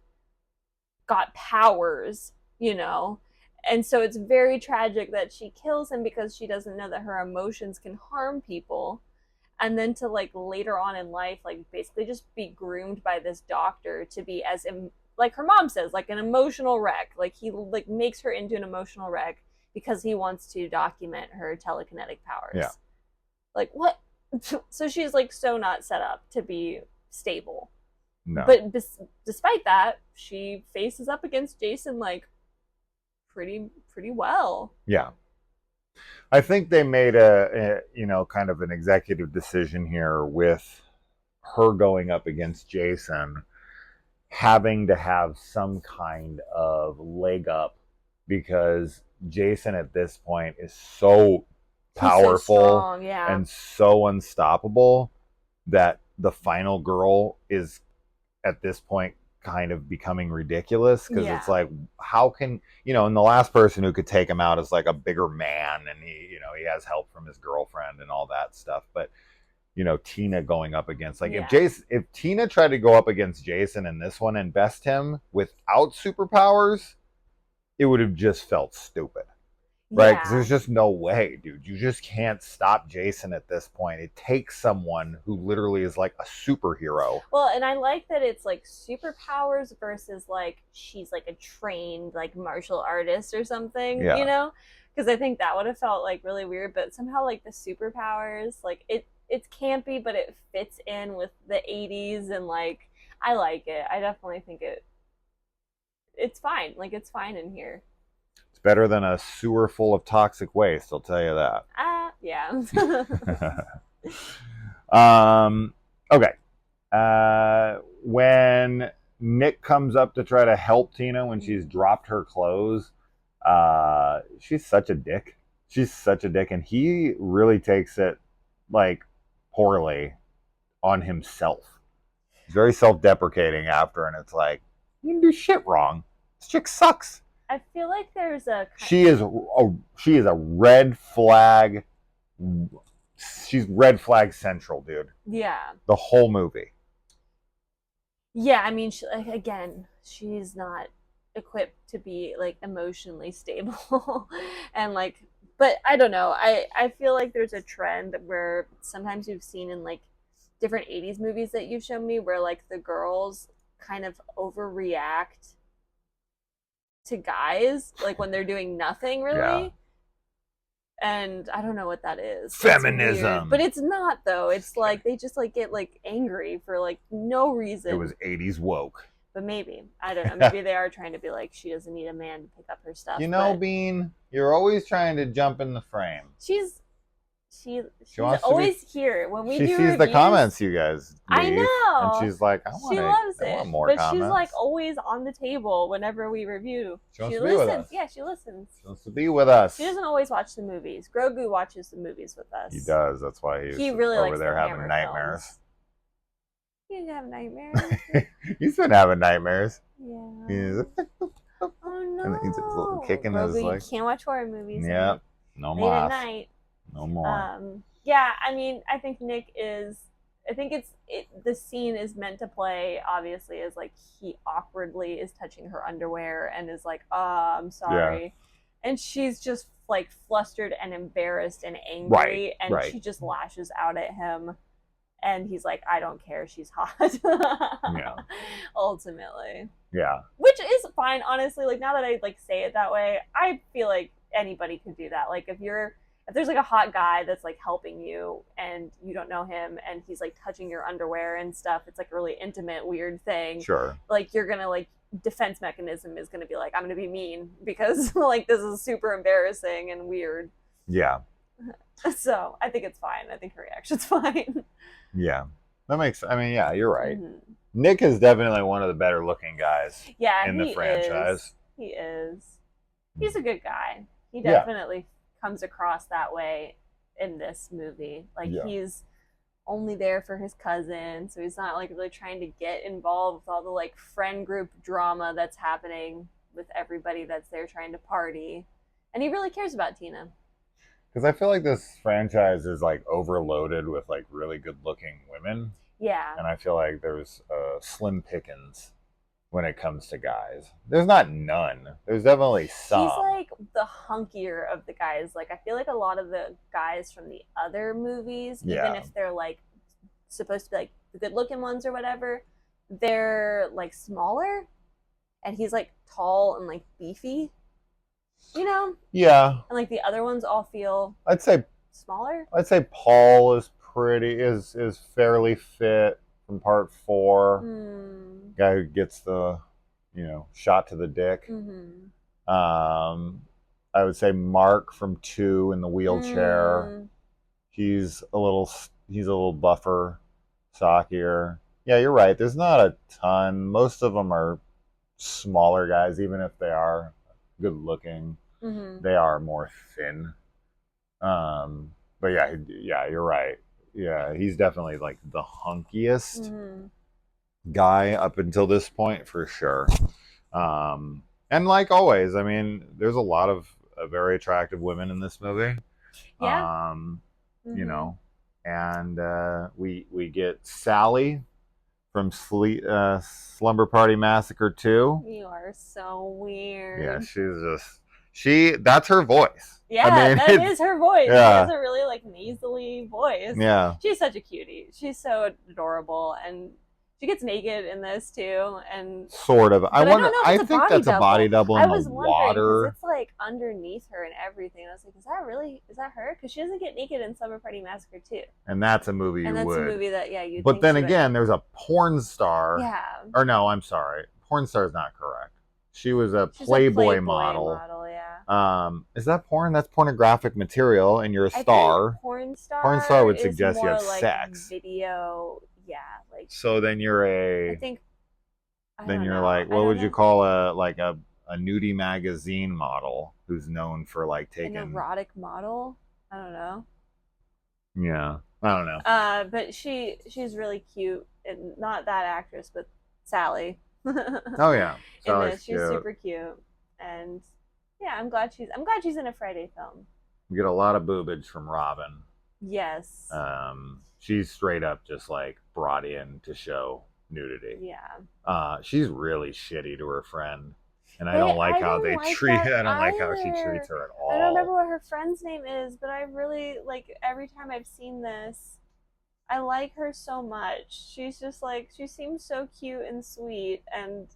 [SPEAKER 2] got powers, And so it's very tragic that she kills him because she doesn't know that her emotions can harm people. And then to like later on in life, like basically just be groomed by this doctor to be as like her mom says, like an emotional wreck. Like he like makes her into an emotional wreck because he wants to document her telekinetic powers.
[SPEAKER 1] Yeah.
[SPEAKER 2] Like what? So she's like so not set up to be stable.
[SPEAKER 1] No.
[SPEAKER 2] But despite that, she faces up against Jason like pretty well.
[SPEAKER 1] Yeah. I think they made a kind of an executive decision here with her going up against Jason, having to have some kind of leg up because Jason at this point is so
[SPEAKER 2] He's so
[SPEAKER 1] powerful
[SPEAKER 2] strong, yeah.
[SPEAKER 1] and so unstoppable that the final girl is at this point kind of becoming ridiculous because it's
[SPEAKER 2] Yeah.
[SPEAKER 1] like how can and the last person who could take him out is like a bigger man and he has help from his girlfriend and all that stuff, but Tina going up against like
[SPEAKER 2] Yeah.
[SPEAKER 1] if Tina tried to go up against Jason in this one and best him without superpowers, it would have just felt stupid. Right? Because
[SPEAKER 2] Yeah.
[SPEAKER 1] there's just no way, dude. You just can't stop Jason at this point. It takes someone who literally is like a superhero.
[SPEAKER 2] Well, and I like that it's like superpowers versus like she's like a trained like martial artist or something,
[SPEAKER 1] Yeah.
[SPEAKER 2] Because I think that would have felt like really weird, but somehow like the superpowers, like it's campy, but it fits in with the 80s and like I like it. I definitely think it's fine. Like it's fine in here.
[SPEAKER 1] It's better than a sewer full of toxic waste, I'll tell you that.
[SPEAKER 2] Yeah.
[SPEAKER 1] Okay. When Nick comes up to try to help Tina when she's dropped her clothes, she's such a dick. She's such a dick, and he really takes it like poorly on himself. He's very self-deprecating after, and it's like you didn't do shit wrong. This chick sucks.
[SPEAKER 2] I feel like there's a
[SPEAKER 1] She is a red flag. She's red flag central, dude.
[SPEAKER 2] yeah.
[SPEAKER 1] The whole movie.
[SPEAKER 2] Yeah, I mean, again, she's not equipped to be like emotionally stable, and like, but I don't know. I feel like there's a trend where sometimes you've seen in like different '80s movies that you've shown me where like the girls kind of overreact to guys like when they're doing nothing really.
[SPEAKER 1] Yeah.
[SPEAKER 2] And I don't know what that is.
[SPEAKER 1] Feminism.
[SPEAKER 2] But it's not though. It's like they just like get like angry for like no reason.
[SPEAKER 1] It was 80s woke.
[SPEAKER 2] But maybe. I don't know. Maybe they are trying to be like she doesn't need a man to pick up her stuff.
[SPEAKER 1] Bean, you're always trying to jump in the frame.
[SPEAKER 2] She's
[SPEAKER 1] wants
[SPEAKER 2] always here when we
[SPEAKER 1] She
[SPEAKER 2] do
[SPEAKER 1] sees
[SPEAKER 2] reviews.
[SPEAKER 1] the comments you guys leave,
[SPEAKER 2] I know.
[SPEAKER 1] and she's like, I want more
[SPEAKER 2] but
[SPEAKER 1] comments.
[SPEAKER 2] she's like always on the table whenever we review.
[SPEAKER 1] She wants to be with us.
[SPEAKER 2] Yeah, she listens.
[SPEAKER 1] She wants to be with us.
[SPEAKER 2] She doesn't always watch the movies. Grogu watches the movies with us.
[SPEAKER 1] He does. That's why he really over there having nightmares.
[SPEAKER 2] He didn't have nightmares.
[SPEAKER 1] He's been having nightmares.
[SPEAKER 2] Yeah.
[SPEAKER 1] He's
[SPEAKER 2] Oh no.
[SPEAKER 1] and he's a little kick in his
[SPEAKER 2] Grogu,
[SPEAKER 1] leg.
[SPEAKER 2] You can't watch horror movies.
[SPEAKER 1] Yeah. No
[SPEAKER 2] Late
[SPEAKER 1] more.
[SPEAKER 2] at night.
[SPEAKER 1] No more.
[SPEAKER 2] Yeah, I mean, I think the scene is meant to play obviously as like he awkwardly is touching her underwear and is like, "Oh, I'm sorry." Yeah. And she's just like flustered and embarrassed and angry and she just lashes out at him and he's like, "I don't care, she's hot." Yeah. Ultimately.
[SPEAKER 1] Yeah.
[SPEAKER 2] Which is fine, honestly. Like now that I like say it that way, I feel like anybody could do that. Like if there's like a hot guy that's like helping you and you don't know him and he's like touching your underwear and stuff, it's like a really intimate, weird thing.
[SPEAKER 1] Sure.
[SPEAKER 2] Like you're gonna like defense mechanism is gonna be like, I'm gonna be mean because like this is super embarrassing and weird.
[SPEAKER 1] Yeah.
[SPEAKER 2] So I think it's fine. I think her reaction's fine.
[SPEAKER 1] Yeah. Yeah, you're right. Mm-hmm. Nick is definitely one of the better looking guys in the franchise.
[SPEAKER 2] He is. He's a good guy. He definitely comes across that way in this movie. Like he's only there for his cousin, so he's not like really trying to get involved with all the like friend group drama that's happening with everybody that's there trying to party. And he really cares about Tina.
[SPEAKER 1] Because I feel like this franchise is like overloaded with like really good looking women.
[SPEAKER 2] Yeah.
[SPEAKER 1] And I feel like there's slim pickings when it comes to guys. There's not none. There's definitely some.
[SPEAKER 2] He's like the hunkier of the guys. Like I feel like a lot of the guys from the other movies, even if they're like supposed to be like the good looking ones or whatever, they're like smaller. And he's like tall and like beefy.
[SPEAKER 1] Yeah.
[SPEAKER 2] And like the other ones all feel
[SPEAKER 1] I'd say
[SPEAKER 2] smaller.
[SPEAKER 1] I'd say Paul is fairly fit from part 4. Guy who gets the shot to the dick.
[SPEAKER 2] Mm-hmm.
[SPEAKER 1] I would say Mark from 2 in the wheelchair.
[SPEAKER 2] Mm,
[SPEAKER 1] He's a little buffer, stockier. Yeah, you're right. There's not a ton. Most of them are smaller guys, even if they are good looking.
[SPEAKER 2] mm-hmm.
[SPEAKER 1] They are more thin. But yeah, you're right. Yeah, he's definitely like the hunkiest
[SPEAKER 2] Mm-hmm.
[SPEAKER 1] guy up until this point for sure. And like always, I mean, there's a lot of very attractive women in this movie.
[SPEAKER 2] Yeah.
[SPEAKER 1] Um, you
[SPEAKER 2] Mm-hmm.
[SPEAKER 1] know, and we get Sally from Slumber Party Massacre 2.
[SPEAKER 2] You are so
[SPEAKER 1] Yeah,
[SPEAKER 2] weird.
[SPEAKER 1] she's just that's her voice. I
[SPEAKER 2] Yeah,
[SPEAKER 1] mean,
[SPEAKER 2] that
[SPEAKER 1] it's
[SPEAKER 2] is her voice. She has
[SPEAKER 1] yeah,
[SPEAKER 2] a really like nasally voice.
[SPEAKER 1] yeah,
[SPEAKER 2] She's such a cutie. She's so adorable, and she gets naked in this too. And
[SPEAKER 1] sort of. I
[SPEAKER 2] but I
[SPEAKER 1] wonder.
[SPEAKER 2] don't know if
[SPEAKER 1] I
[SPEAKER 2] it's a
[SPEAKER 1] think
[SPEAKER 2] body
[SPEAKER 1] that's a body
[SPEAKER 2] double.
[SPEAKER 1] double
[SPEAKER 2] I
[SPEAKER 1] in the
[SPEAKER 2] was wondering because
[SPEAKER 1] water.
[SPEAKER 2] it's like underneath her and everything. I was like, is that her? Because she doesn't get naked in Summer Party Massacre 2.
[SPEAKER 1] And that's a movie
[SPEAKER 2] And
[SPEAKER 1] you
[SPEAKER 2] that's a
[SPEAKER 1] would.
[SPEAKER 2] movie that you'd
[SPEAKER 1] But
[SPEAKER 2] think
[SPEAKER 1] then
[SPEAKER 2] she would.
[SPEAKER 1] again, there's a porn star.
[SPEAKER 2] Yeah,
[SPEAKER 1] Or no, I'm sorry, porn star is not correct. She was a
[SPEAKER 2] she's a
[SPEAKER 1] Playboy
[SPEAKER 2] Playboy
[SPEAKER 1] model.
[SPEAKER 2] model. Yeah.
[SPEAKER 1] Is that porn? That's pornographic material, and you're a
[SPEAKER 2] I think
[SPEAKER 1] star.
[SPEAKER 2] porn
[SPEAKER 1] Porn star
[SPEAKER 2] star
[SPEAKER 1] would
[SPEAKER 2] is
[SPEAKER 1] suggest you
[SPEAKER 2] more
[SPEAKER 1] have
[SPEAKER 2] like
[SPEAKER 1] sex.
[SPEAKER 2] video. Yeah, like
[SPEAKER 1] So then you're
[SPEAKER 2] I
[SPEAKER 1] a
[SPEAKER 2] think I
[SPEAKER 1] then
[SPEAKER 2] don't
[SPEAKER 1] you're
[SPEAKER 2] know.
[SPEAKER 1] like,
[SPEAKER 2] I
[SPEAKER 1] what
[SPEAKER 2] don't
[SPEAKER 1] would you
[SPEAKER 2] know.
[SPEAKER 1] call a nudie magazine model who's known for like
[SPEAKER 2] An
[SPEAKER 1] taking
[SPEAKER 2] erotic model. I don't know.
[SPEAKER 1] yeah, I don't know.
[SPEAKER 2] But she's really cute, and not that actress, but Sally.
[SPEAKER 1] Oh yeah,
[SPEAKER 2] In
[SPEAKER 1] Sally's
[SPEAKER 2] this, she's
[SPEAKER 1] cute.
[SPEAKER 2] super cute, and yeah, I'm glad she's in a Friday film.
[SPEAKER 1] We get a lot of boobage from Robin.
[SPEAKER 2] Yes.
[SPEAKER 1] She's straight up just like brought in to show nudity.
[SPEAKER 2] Yeah.
[SPEAKER 1] She's really shitty to her friend, and I
[SPEAKER 2] They
[SPEAKER 1] don't like
[SPEAKER 2] I
[SPEAKER 1] how
[SPEAKER 2] didn't
[SPEAKER 1] they
[SPEAKER 2] like
[SPEAKER 1] treat.
[SPEAKER 2] that
[SPEAKER 1] I don't like how she treats
[SPEAKER 2] either.
[SPEAKER 1] her at
[SPEAKER 2] I don't remember
[SPEAKER 1] all.
[SPEAKER 2] what her friend's name is, but I really like every time I've seen this, I like her so much. She's just like she seems so cute and sweet, and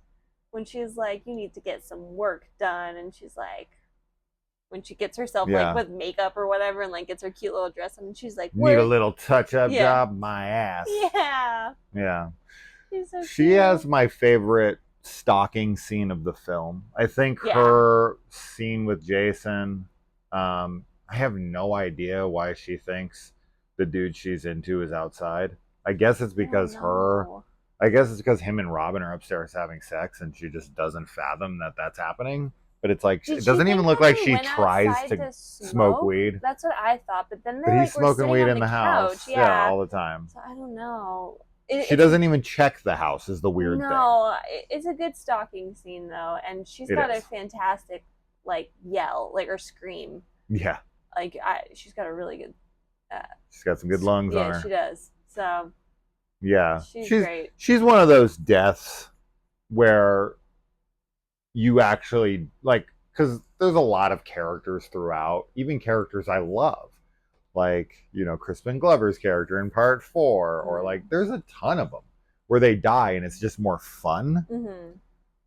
[SPEAKER 2] when she's like you need to get some work done, and she's like when she gets herself like
[SPEAKER 1] Yeah,
[SPEAKER 2] with makeup or whatever and like gets her cute little dress on and she's like
[SPEAKER 1] need a
[SPEAKER 2] work.
[SPEAKER 1] little touch-up
[SPEAKER 2] Yeah.
[SPEAKER 1] job, my ass.
[SPEAKER 2] Yeah.
[SPEAKER 1] Yeah,
[SPEAKER 2] She's so
[SPEAKER 1] she
[SPEAKER 2] cute.
[SPEAKER 1] has my favorite stalking scene of the film. I think
[SPEAKER 2] Yeah.
[SPEAKER 1] her scene with Jason. I have no idea why she thinks the dude she's into is outside. I guess it's
[SPEAKER 2] I don't
[SPEAKER 1] because her.
[SPEAKER 2] know.
[SPEAKER 1] I guess it's because him and Robin are upstairs having sex, and she just doesn't fathom that that's happening. But it's like
[SPEAKER 2] Did
[SPEAKER 1] it
[SPEAKER 2] she
[SPEAKER 1] doesn't even
[SPEAKER 2] think
[SPEAKER 1] look
[SPEAKER 2] that
[SPEAKER 1] like
[SPEAKER 2] they
[SPEAKER 1] she
[SPEAKER 2] went
[SPEAKER 1] tries
[SPEAKER 2] outside
[SPEAKER 1] to
[SPEAKER 2] to
[SPEAKER 1] smoke
[SPEAKER 2] smoke?
[SPEAKER 1] weed.
[SPEAKER 2] That's what I thought. But then
[SPEAKER 1] But
[SPEAKER 2] they
[SPEAKER 1] he's
[SPEAKER 2] like were
[SPEAKER 1] smoking
[SPEAKER 2] sitting
[SPEAKER 1] weed
[SPEAKER 2] on
[SPEAKER 1] in
[SPEAKER 2] the
[SPEAKER 1] the
[SPEAKER 2] couch.
[SPEAKER 1] house. Yeah,
[SPEAKER 2] Yeah.
[SPEAKER 1] all the time.
[SPEAKER 2] So I don't know.
[SPEAKER 1] She
[SPEAKER 2] It's a
[SPEAKER 1] doesn't even check the house is the weird thing.
[SPEAKER 2] no. It's a good stalking scene though, and she's
[SPEAKER 1] It
[SPEAKER 2] got a
[SPEAKER 1] is.
[SPEAKER 2] fantastic like yell, like or scream.
[SPEAKER 1] Yeah.
[SPEAKER 2] She's got a really good. Uh,
[SPEAKER 1] She's got some good lungs on
[SPEAKER 2] yeah, she
[SPEAKER 1] her.
[SPEAKER 2] does. So
[SPEAKER 1] Yeah.
[SPEAKER 2] she's
[SPEAKER 1] She's
[SPEAKER 2] great.
[SPEAKER 1] she's one of those deaths where you actually like because there's a lot of characters throughout, even characters I love. Like, Crispin Glover's character in part 4, or
[SPEAKER 2] Mm.
[SPEAKER 1] like there's a ton of them where they die and it's just more fun.
[SPEAKER 2] Mm-hmm.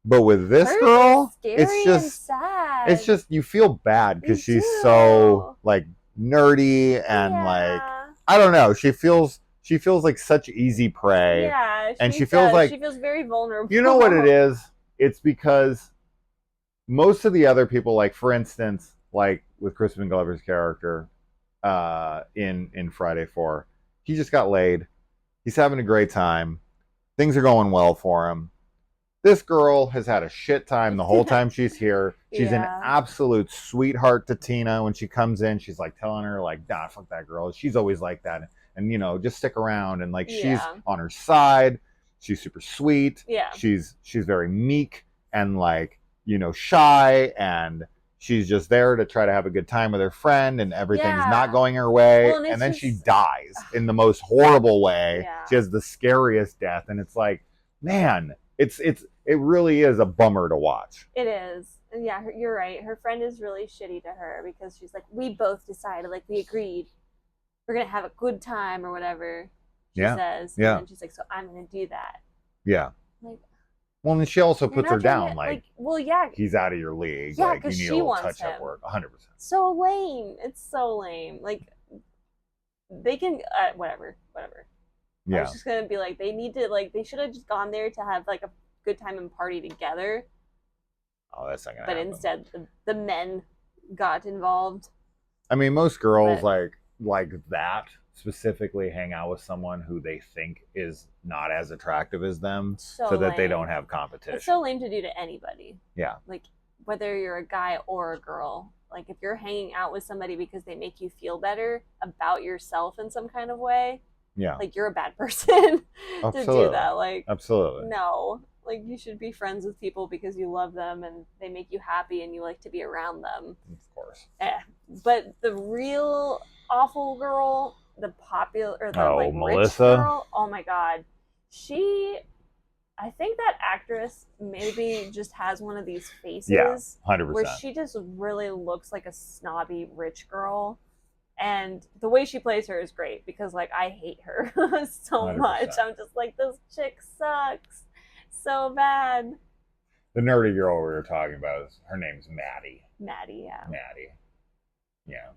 [SPEAKER 1] But with this
[SPEAKER 2] Hers
[SPEAKER 1] girl,
[SPEAKER 2] is scary and
[SPEAKER 1] it's
[SPEAKER 2] sad.
[SPEAKER 1] just you feel bad
[SPEAKER 2] You
[SPEAKER 1] because she's so
[SPEAKER 2] do.
[SPEAKER 1] like nerdy and like
[SPEAKER 2] Yeah.
[SPEAKER 1] I don't know, she feels like such easy prey,
[SPEAKER 2] Yeah,
[SPEAKER 1] and
[SPEAKER 2] she
[SPEAKER 1] she feels
[SPEAKER 2] does.
[SPEAKER 1] like
[SPEAKER 2] She feels very vulnerable.
[SPEAKER 1] you know what it is? It's because most of the other people, like for instance, like with Crispin Glover's character, in Friday 4, he just got laid. He's having a great time. Things are going well for him. This girl has had a shit time the whole time she's here. She's an
[SPEAKER 2] Yeah.
[SPEAKER 1] absolute sweetheart to Tina. When she comes in, she's like telling her, like, nah, fuck that girl. She's always like that. And, just stick around. And like she's
[SPEAKER 2] Yeah.
[SPEAKER 1] on her side. She's super sweet.
[SPEAKER 2] Yeah.
[SPEAKER 1] She's very meek and like, shy, and she's just there to try to have a good time with her friend, and everything's
[SPEAKER 2] Yeah.
[SPEAKER 1] not going her way.
[SPEAKER 2] Well,
[SPEAKER 1] and then she
[SPEAKER 2] just
[SPEAKER 1] dies in the most horrible way.
[SPEAKER 2] Yeah.
[SPEAKER 1] She has the scariest death. And it's like, man, it really is a bummer to watch.
[SPEAKER 2] It is. And yeah, you're right. Her friend is really shitty to her because she's like, we both decided, like, we agreed we're going to have a good time or whatever, she says.
[SPEAKER 1] Yeah.
[SPEAKER 2] And then she's like, so I'm going to do that.
[SPEAKER 1] Yeah.
[SPEAKER 2] Like,
[SPEAKER 1] well, and she also puts her down, like,
[SPEAKER 2] well, yeah.
[SPEAKER 1] He's out of your league.
[SPEAKER 2] Yeah,
[SPEAKER 1] like, you
[SPEAKER 2] because
[SPEAKER 1] need
[SPEAKER 2] she
[SPEAKER 1] a little
[SPEAKER 2] wants
[SPEAKER 1] touch-up
[SPEAKER 2] him.
[SPEAKER 1] work. 100%.
[SPEAKER 2] So lame. It's so lame. Like, they can, whatever. I
[SPEAKER 1] Yeah.
[SPEAKER 2] was just going to be like, they need to, like, they should have just gone there to have, like, a good time and party together.
[SPEAKER 1] Oh, that's not gonna
[SPEAKER 2] but
[SPEAKER 1] happen.
[SPEAKER 2] instead the men got involved.
[SPEAKER 1] I mean, most girls
[SPEAKER 2] But
[SPEAKER 1] like that specifically hang out with someone who they think is not as attractive as them, so
[SPEAKER 2] so
[SPEAKER 1] that they don't
[SPEAKER 2] lame.
[SPEAKER 1] have
[SPEAKER 2] It's
[SPEAKER 1] competition.
[SPEAKER 2] so lame to do to anybody.
[SPEAKER 1] Yeah,
[SPEAKER 2] Like whether you're a guy or a girl. Like if you're hanging out with somebody because they make you feel better about yourself in some kind of way,
[SPEAKER 1] yeah,
[SPEAKER 2] like you're a bad person to do
[SPEAKER 1] absolutely,
[SPEAKER 2] that. Like
[SPEAKER 1] absolutely,
[SPEAKER 2] no. Like you should be friends with people because you love them and they make you happy and you like to be around them.
[SPEAKER 1] of course.
[SPEAKER 2] But the real awful girl, the popular or the
[SPEAKER 1] Oh,
[SPEAKER 2] like rich
[SPEAKER 1] Melissa.
[SPEAKER 2] girl, oh my god. She I think that actress maybe just has one of these
[SPEAKER 1] Yeah,
[SPEAKER 2] faces where
[SPEAKER 1] 100%.
[SPEAKER 2] she just really looks like a snobby rich girl. And the way she plays her is great because like I hate her so much.
[SPEAKER 1] 100%.
[SPEAKER 2] I'm just like this chick sucks so bad.
[SPEAKER 1] The nerdy girl we were talking about is her name's Maddie.
[SPEAKER 2] Maddie, yeah.
[SPEAKER 1] Maddie. Yeah.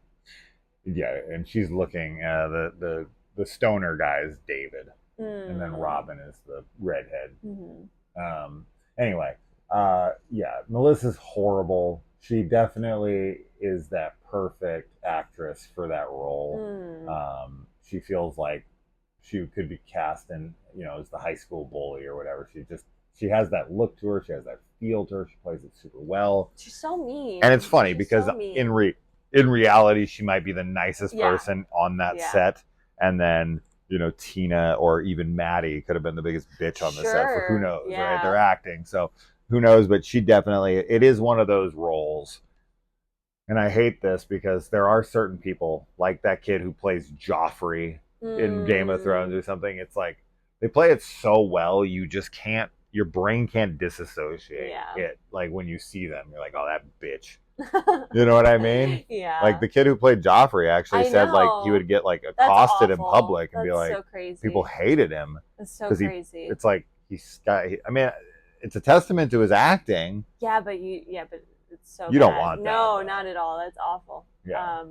[SPEAKER 1] Yeah, and she's looking. The stoner guy is David, and then Robin is the redhead. Anyway, yeah, Melissa's horrible. She definitely is that perfect actress for that role. She feels like she could be cast in, as the high school bully or whatever. She has that look to her. She has that feel to her. She plays it super well.
[SPEAKER 2] She's so mean.
[SPEAKER 1] And it's funny
[SPEAKER 2] She's
[SPEAKER 1] because
[SPEAKER 2] so mean.
[SPEAKER 1] in reality, she might be the nicest
[SPEAKER 2] Yeah.
[SPEAKER 1] person on that
[SPEAKER 2] Yeah.
[SPEAKER 1] set, and then Tina or even Maddie could have been the biggest bitch on the set for who
[SPEAKER 2] Sure,
[SPEAKER 1] knows,
[SPEAKER 2] yeah.
[SPEAKER 1] right? They're acting, so who knows? But she definitely, it is one of those roles. And I hate this because there are certain people like that kid who plays Joffrey in Game of Thrones or something. It's like they play it so well, you just can't. Your brain can't disassociate
[SPEAKER 2] Yeah.
[SPEAKER 1] it. Like when you see them, you're like, "Oh, that bitch." You know what I mean?
[SPEAKER 2] Yeah.
[SPEAKER 1] Like the kid who played Joffrey actually
[SPEAKER 2] I
[SPEAKER 1] said like
[SPEAKER 2] know.
[SPEAKER 1] he would get like
[SPEAKER 2] That's
[SPEAKER 1] accosted in
[SPEAKER 2] awful.
[SPEAKER 1] public and be
[SPEAKER 2] That's
[SPEAKER 1] like,
[SPEAKER 2] so crazy.
[SPEAKER 1] people hated him
[SPEAKER 2] That's so
[SPEAKER 1] because
[SPEAKER 2] crazy.
[SPEAKER 1] it's like he's got. I mean, it's a testament to his acting.
[SPEAKER 2] Yeah, but it's so
[SPEAKER 1] You
[SPEAKER 2] bad.
[SPEAKER 1] don't want that,
[SPEAKER 2] No,
[SPEAKER 1] though.
[SPEAKER 2] not at all. That's awful.
[SPEAKER 1] Yeah.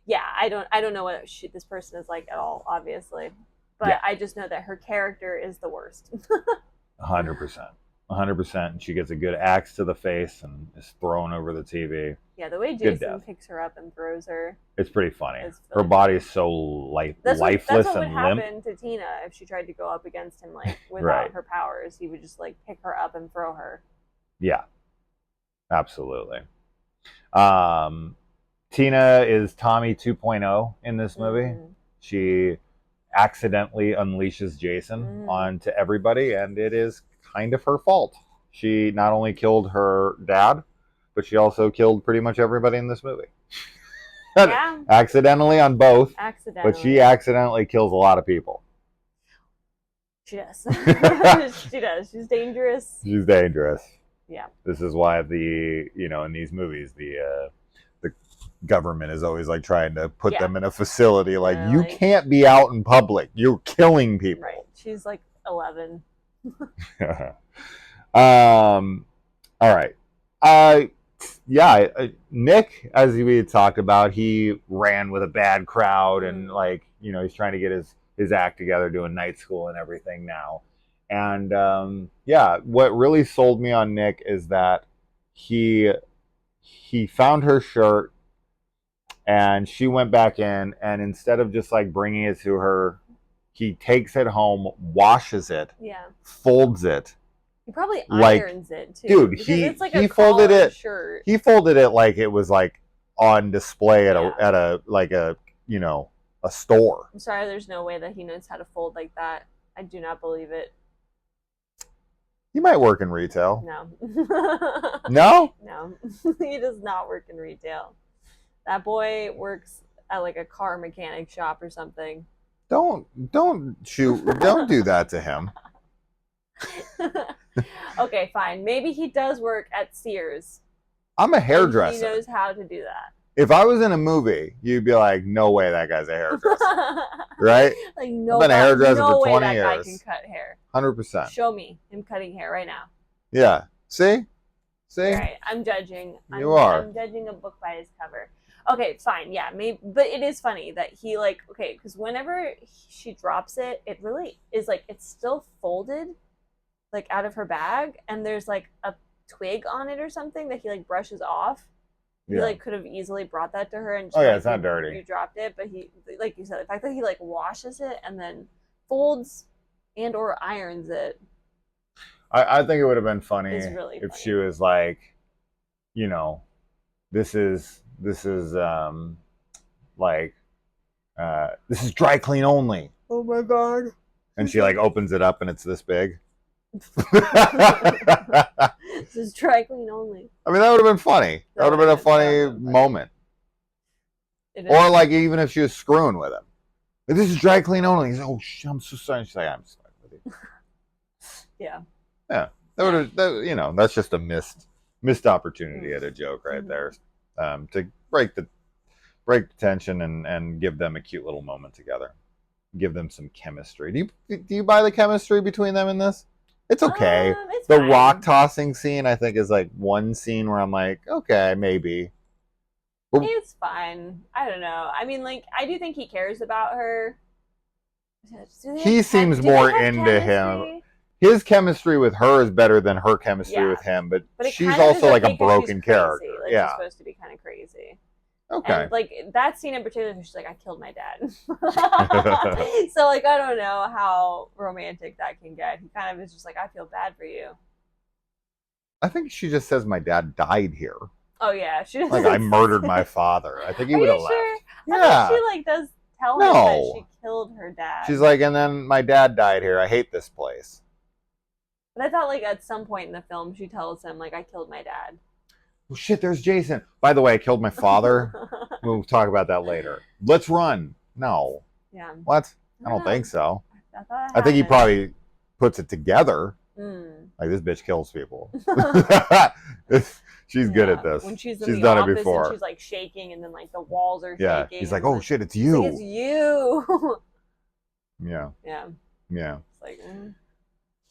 [SPEAKER 2] Yeah, I don't know what this person is like at all, obviously. But
[SPEAKER 1] Yeah.
[SPEAKER 2] I just know that her character is the worst.
[SPEAKER 1] 100%. 100%. And she gets a good axe to the face and is thrown over the TV.
[SPEAKER 2] Yeah, the way
[SPEAKER 1] Good
[SPEAKER 2] Jason
[SPEAKER 1] death.
[SPEAKER 2] picks her up and throws her.
[SPEAKER 1] It's pretty funny.
[SPEAKER 2] It's
[SPEAKER 1] Her
[SPEAKER 2] really
[SPEAKER 1] body is
[SPEAKER 2] funny.
[SPEAKER 1] so
[SPEAKER 2] That's
[SPEAKER 1] lifeless
[SPEAKER 2] what would
[SPEAKER 1] and limp.
[SPEAKER 2] happen to Tina if she tried to go up against him like without
[SPEAKER 1] Right.
[SPEAKER 2] her powers. He would just like pick her up and throw her.
[SPEAKER 1] Yeah. Absolutely. Tina is Tommy 2.0 in this movie. She accidentally unleashes Jason onto everybody, and it is kind of her fault. She not only killed her dad, but she also killed pretty much everybody in this movie.
[SPEAKER 2] Yeah.
[SPEAKER 1] Accidentally on both.
[SPEAKER 2] Accidentally.
[SPEAKER 1] But she accidentally kills a lot of people.
[SPEAKER 2] She does. She does. She's dangerous.
[SPEAKER 1] She's dangerous.
[SPEAKER 2] Yeah.
[SPEAKER 1] This is why in these movies, the government is always like trying to put them in a facility. Like, you can't be out in public. You're killing people.
[SPEAKER 2] Right. She's like 11.
[SPEAKER 1] All right. Nick, as we had talked about, he ran with a bad crowd and he's trying to get his act together, doing night school and everything now. And what really sold me on Nick is that he found her shirt and she went back in, and instead of just like bringing it to her, he takes it home, washes it, folds it.
[SPEAKER 2] He probably irons it too.
[SPEAKER 1] Dude,
[SPEAKER 2] it's like
[SPEAKER 1] he folded it.
[SPEAKER 2] Shirt.
[SPEAKER 1] He folded it like it was like on display at a store.
[SPEAKER 2] I'm sorry, there's no way that he knows how to fold like that. I do not believe it.
[SPEAKER 1] He might work in retail.
[SPEAKER 2] No.
[SPEAKER 1] No?
[SPEAKER 2] No. He does not work in retail. That boy works at like a car mechanic shop or something.
[SPEAKER 1] Don't do that to him.
[SPEAKER 2] Okay, fine. Maybe he does work at Sears.
[SPEAKER 1] I'm a hairdresser.
[SPEAKER 2] He knows how to do that.
[SPEAKER 1] If I was in a movie, you'd be like, no way that guy's a hairdresser. Right?
[SPEAKER 2] Like, no,
[SPEAKER 1] I've been a hairdresser for 20
[SPEAKER 2] way
[SPEAKER 1] years.
[SPEAKER 2] that guy can cut hair.
[SPEAKER 1] 100%.
[SPEAKER 2] Show me him cutting hair right now.
[SPEAKER 1] Yeah. See?
[SPEAKER 2] All right, I'm judging.
[SPEAKER 1] I'm
[SPEAKER 2] judging a book by its cover. Okay, fine. Yeah, maybe, but it is funny that he because whenever she drops it, it really is like it's still folded, like out of her bag, and there's like a twig on it or something that he like brushes off. He like could have easily brought that to her and just,
[SPEAKER 1] it's not dirty.
[SPEAKER 2] You dropped it, but he, like you said, the fact that he like washes it and then folds and or irons it.
[SPEAKER 1] I think it would have been funny
[SPEAKER 2] Really
[SPEAKER 1] if
[SPEAKER 2] funny.
[SPEAKER 1] she was like, you know, this is like this is dry clean only.
[SPEAKER 2] Oh my god!
[SPEAKER 1] And she like opens it up and it's this big.
[SPEAKER 2] This is dry clean only.
[SPEAKER 1] I mean, that would have been funny. That would have been a funny moment. Or like even if she was screwing with him. Like, this is dry clean only. He's like, oh, I'm so sorry. She's like, I'm sorry with you.
[SPEAKER 2] Yeah.
[SPEAKER 1] Yeah. That would have, you know, that's just a missed opportunity at a joke right there. To break the tension and give them a cute little moment together. Give them some chemistry. Do you buy the chemistry between them in this? It's okay.
[SPEAKER 2] It's
[SPEAKER 1] the
[SPEAKER 2] fine.
[SPEAKER 1] rock tossing scene, I think, is like one scene where I'm like, okay, maybe.
[SPEAKER 2] But it's fine. I don't know. I mean, like, I do think he cares about her.
[SPEAKER 1] He seems more into him. His chemistry with her is better than her chemistry with him, but she's also like a broken character.
[SPEAKER 2] Like, she's supposed to be kind of crazy.
[SPEAKER 1] Okay.
[SPEAKER 2] And like that scene in particular, she's like, I killed my dad. So like, I don't know how romantic that can get. He kind of is just like, I feel bad for you.
[SPEAKER 1] I think she just says my dad died here.
[SPEAKER 2] Oh yeah, she
[SPEAKER 1] like I murdered my father. I think he would have left.
[SPEAKER 2] Yeah. I think she like does tell him that she killed her dad.
[SPEAKER 1] She's like, and then my dad died here. I hate this place.
[SPEAKER 2] But I thought like at some point in the film she tells him like I killed my dad.
[SPEAKER 1] Well, shit, there's Jason. By the way, I killed my father. We'll talk about that later. Let's run. No.
[SPEAKER 2] Yeah.
[SPEAKER 1] What? I don't think so.
[SPEAKER 2] I
[SPEAKER 1] think he probably puts it together. Like, this bitch kills people. She's good at this.
[SPEAKER 2] When she's
[SPEAKER 1] done it before.
[SPEAKER 2] And she's like shaking, and then like the walls are
[SPEAKER 1] shaking. Yeah. He's like, oh shit, it's you.
[SPEAKER 2] It's you.
[SPEAKER 1] Yeah.
[SPEAKER 2] Yeah.
[SPEAKER 1] Yeah.
[SPEAKER 2] It's like.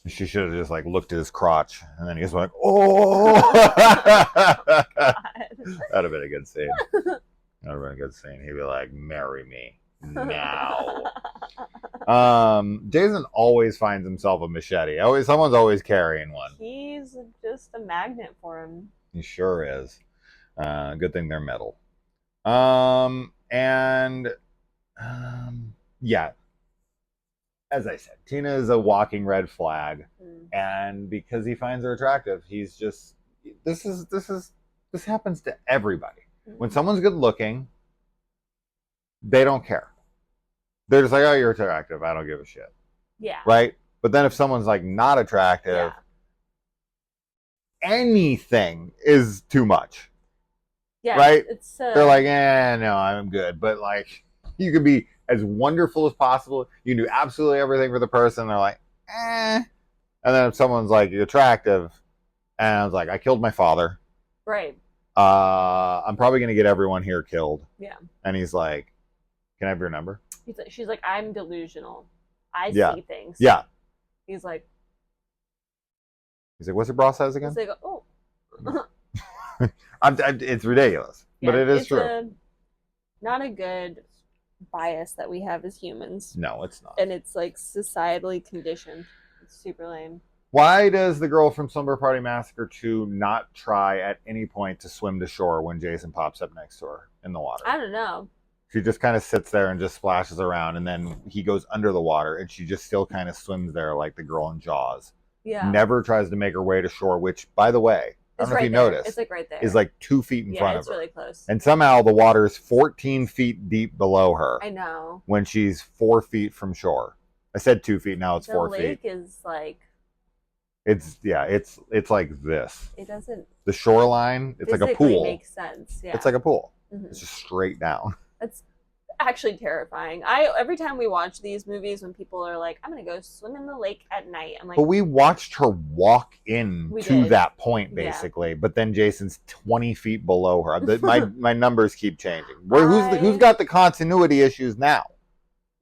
[SPEAKER 1] She should have just like looked at his crotch, and then he was like, "Oh." That'd have been a good scene. That'd have been a good scene. He'd be like, "Marry me now." Jason always finds himself a machete. Someone's always carrying one.
[SPEAKER 2] He's just a magnet for him.
[SPEAKER 1] He sure is. Good thing they're metal. Yeah. As I said, Tina is a walking red flag, and because he finds her attractive, he's just this happens to everybody. When someone's good looking, they don't care. They're just like, oh, you're attractive. I don't give a shit.
[SPEAKER 2] Yeah.
[SPEAKER 1] Right? But then if someone's like not attractive, anything is too much.
[SPEAKER 2] Yeah.
[SPEAKER 1] Right? They're like, no, I'm good. But like, you could be as wonderful as possible. You can do absolutely everything for the person. They're like, And then if someone's like attractive, and I was like, I killed my father.
[SPEAKER 2] Right.
[SPEAKER 1] I'm probably going to get everyone here killed.
[SPEAKER 2] Yeah.
[SPEAKER 1] And he's like, can I have your number?
[SPEAKER 2] She's like, I'm delusional. I see things.
[SPEAKER 1] Yeah.
[SPEAKER 2] He's like,
[SPEAKER 1] what's your bra size again?
[SPEAKER 2] He's like, oh.
[SPEAKER 1] It's ridiculous, but it is true.
[SPEAKER 2] Not a good bias that we have as humans.
[SPEAKER 1] No, it's not.
[SPEAKER 2] And it's like societally conditioned. It's super lame.
[SPEAKER 1] Why does the girl from Slumber Party Massacre 2 not try at any point to swim to shore when Jason pops up next to her in the water?
[SPEAKER 2] I don't know.
[SPEAKER 1] She just kind of sits there and just splashes around, and then he goes under the water, and she just still kind of swims there like the girl in Jaws.
[SPEAKER 2] Yeah.
[SPEAKER 1] Never tries to make her way to shore, which, by the way, I don't know if you noticed.
[SPEAKER 2] It's like right there.
[SPEAKER 1] Is like 2 feet in front of her.
[SPEAKER 2] Yeah, it's really close.
[SPEAKER 1] And somehow the water is 14 feet deep below her.
[SPEAKER 2] I know.
[SPEAKER 1] When she's 4 feet from shore. I said 2 feet, now it's 4 feet.
[SPEAKER 2] The lake is like...
[SPEAKER 1] It's like this.
[SPEAKER 2] It doesn't...
[SPEAKER 1] The shoreline, it's like a pool.
[SPEAKER 2] It makes sense, yeah.
[SPEAKER 1] It's like a pool. Mm-hmm. It's just straight down.
[SPEAKER 2] That's actually terrifying. Every time we watch these movies, when people are like, I'm going to go swim in the lake at night, I'm like...
[SPEAKER 1] But we watched her walk in to that point, basically. Yeah. But then Jason's 20 feet below her. My numbers keep changing. Who's got the continuity issues now?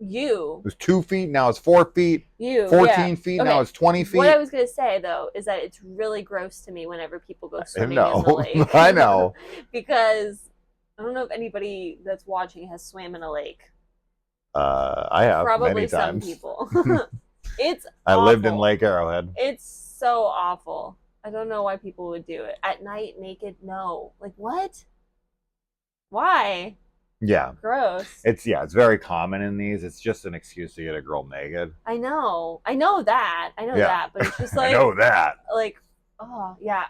[SPEAKER 2] You.
[SPEAKER 1] It was 2 feet, now it's 4 feet. 14 feet, now it's 20 feet.
[SPEAKER 2] What I was going to say, though, is that it's really gross to me whenever people go swimming in the lake.
[SPEAKER 1] I know.
[SPEAKER 2] Because I don't know if anybody that's watching has swam in a lake.
[SPEAKER 1] I have.
[SPEAKER 2] Probably
[SPEAKER 1] many
[SPEAKER 2] some
[SPEAKER 1] times.
[SPEAKER 2] people. It's
[SPEAKER 1] I
[SPEAKER 2] awful.
[SPEAKER 1] lived in Lake Arrowhead.
[SPEAKER 2] It's so awful. I don't know why people would do it. At night, naked, no. Like, what? Why?
[SPEAKER 1] Yeah.
[SPEAKER 2] Gross.
[SPEAKER 1] It's very common in these. It's just an excuse to get a girl naked.
[SPEAKER 2] I know that. But it's just like
[SPEAKER 1] I know that.
[SPEAKER 2] Like, oh yeah.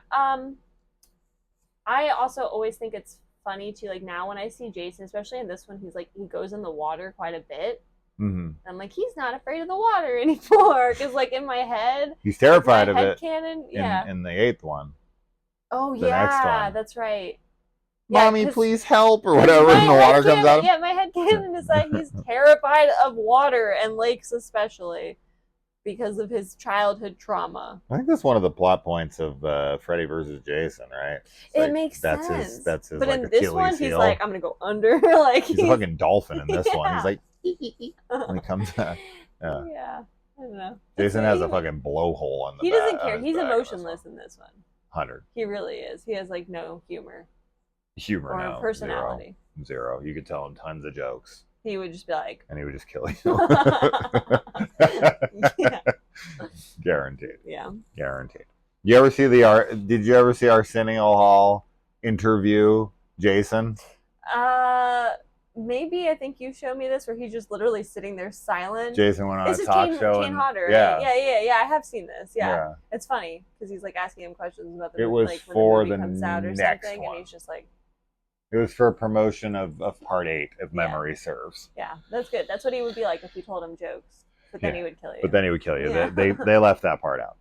[SPEAKER 2] I also always think it's funny too. Like now when I see Jason, especially in this one, he goes in the water quite a bit.
[SPEAKER 1] Mm-hmm.
[SPEAKER 2] I'm like, he's not afraid of the water anymore. Because like in my head,
[SPEAKER 1] he's terrified of it.
[SPEAKER 2] Canon, yeah.
[SPEAKER 1] In the 8th one.
[SPEAKER 2] Oh yeah, that's right.
[SPEAKER 1] Mommy, yeah, please help, or whatever, and the water comes out.
[SPEAKER 2] Yeah, my headcanon is that he's terrified of water and lakes, especially because of his childhood trauma.
[SPEAKER 1] I think that's one of the plot points of Freddy versus Jason, right?
[SPEAKER 2] It makes sense.
[SPEAKER 1] That's his.
[SPEAKER 2] But
[SPEAKER 1] like,
[SPEAKER 2] in this
[SPEAKER 1] Achilles
[SPEAKER 2] one,
[SPEAKER 1] heel.
[SPEAKER 2] he's like, I'm gonna go under. Like
[SPEAKER 1] he's a fucking dolphin in this one. He's like, when he comes out.
[SPEAKER 2] Yeah, I don't know.
[SPEAKER 1] Jason has a fucking blowhole on the.
[SPEAKER 2] He doesn't care. He's emotionless in this one.
[SPEAKER 1] 100.
[SPEAKER 2] He really is. He has like no humor.
[SPEAKER 1] Or
[SPEAKER 2] personality.
[SPEAKER 1] Zero. You could tell him tons of jokes.
[SPEAKER 2] He would just be like,
[SPEAKER 1] and he would just kill you.
[SPEAKER 2] Yeah.
[SPEAKER 1] Guaranteed.
[SPEAKER 2] Yeah.
[SPEAKER 1] Guaranteed. Did you ever see Arsenio Hall interview Jason?
[SPEAKER 2] Maybe. I think you showed me this where he's just literally sitting there silent.
[SPEAKER 1] Jason went on a talk show.
[SPEAKER 2] Kane Hodder.
[SPEAKER 1] Yeah.
[SPEAKER 2] Right? Yeah. I have seen this. Yeah. It's funny because he's like asking him questions about the movie, like when the movie comes out or something,
[SPEAKER 1] one.
[SPEAKER 2] and he's just like.
[SPEAKER 1] It was for promotion of part 8, if memory serves.
[SPEAKER 2] Yeah, that's good. That's what he would be like if you told him jokes. But then he would kill you.
[SPEAKER 1] But then he would kill you. Yeah. They left that part out.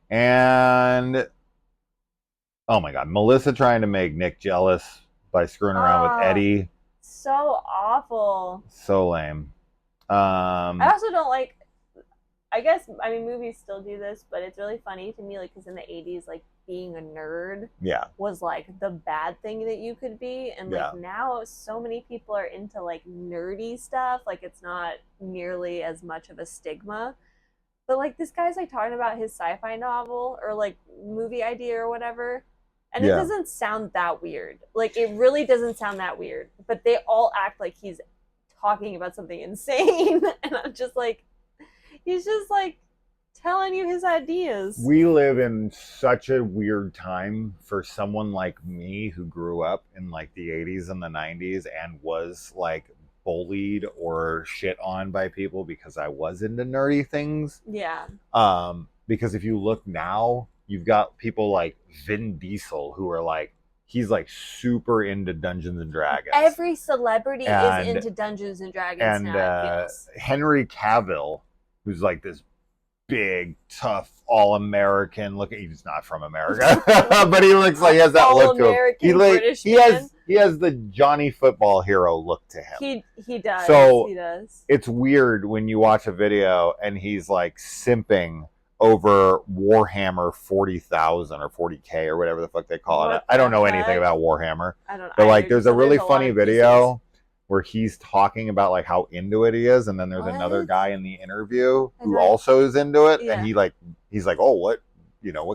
[SPEAKER 1] And oh my God, Melissa trying to make Nick jealous by screwing around with Eddie.
[SPEAKER 2] So awful.
[SPEAKER 1] So lame.
[SPEAKER 2] I also don't like. I mean, movies still do this, but it's really funny to me, like, because in the 80s, like, being a nerd was, like, the bad thing that you could be. And, like, now so many people are into, like, nerdy stuff. Like, it's not nearly as much of a stigma. But, like, this guy's, like, talking about his sci-fi novel or, like, movie idea or whatever. And it doesn't sound that weird. Like, it really doesn't sound that weird. But they all act like he's talking about something insane. And I'm just like... He's just like telling you his ideas.
[SPEAKER 1] We live in such a weird time for someone like me who grew up in like the 80s and the 90s and was like bullied or shit on by people because I was into nerdy things.
[SPEAKER 2] Yeah.
[SPEAKER 1] Because if you look now, you've got people like Vin Diesel who are like, he's like super into Dungeons and Dragons.
[SPEAKER 2] Every celebrity is into Dungeons and Dragons now,
[SPEAKER 1] Henry Cavill, who's like this big, tough, all-American look. He's not from America, but he looks like he has that look to him. He has the Johnny Football Hero look to him.
[SPEAKER 2] He does.
[SPEAKER 1] So
[SPEAKER 2] he does.
[SPEAKER 1] It's weird when you watch a video and he's like simping over Warhammer 40,000 or 40K or whatever the fuck they call it. I don't know anything about Warhammer.
[SPEAKER 2] I don't know.
[SPEAKER 1] But like, there's a really funny video where he's talking about like how into it he is, and then there's another guy in the interview who also is into it, and he's like, oh, what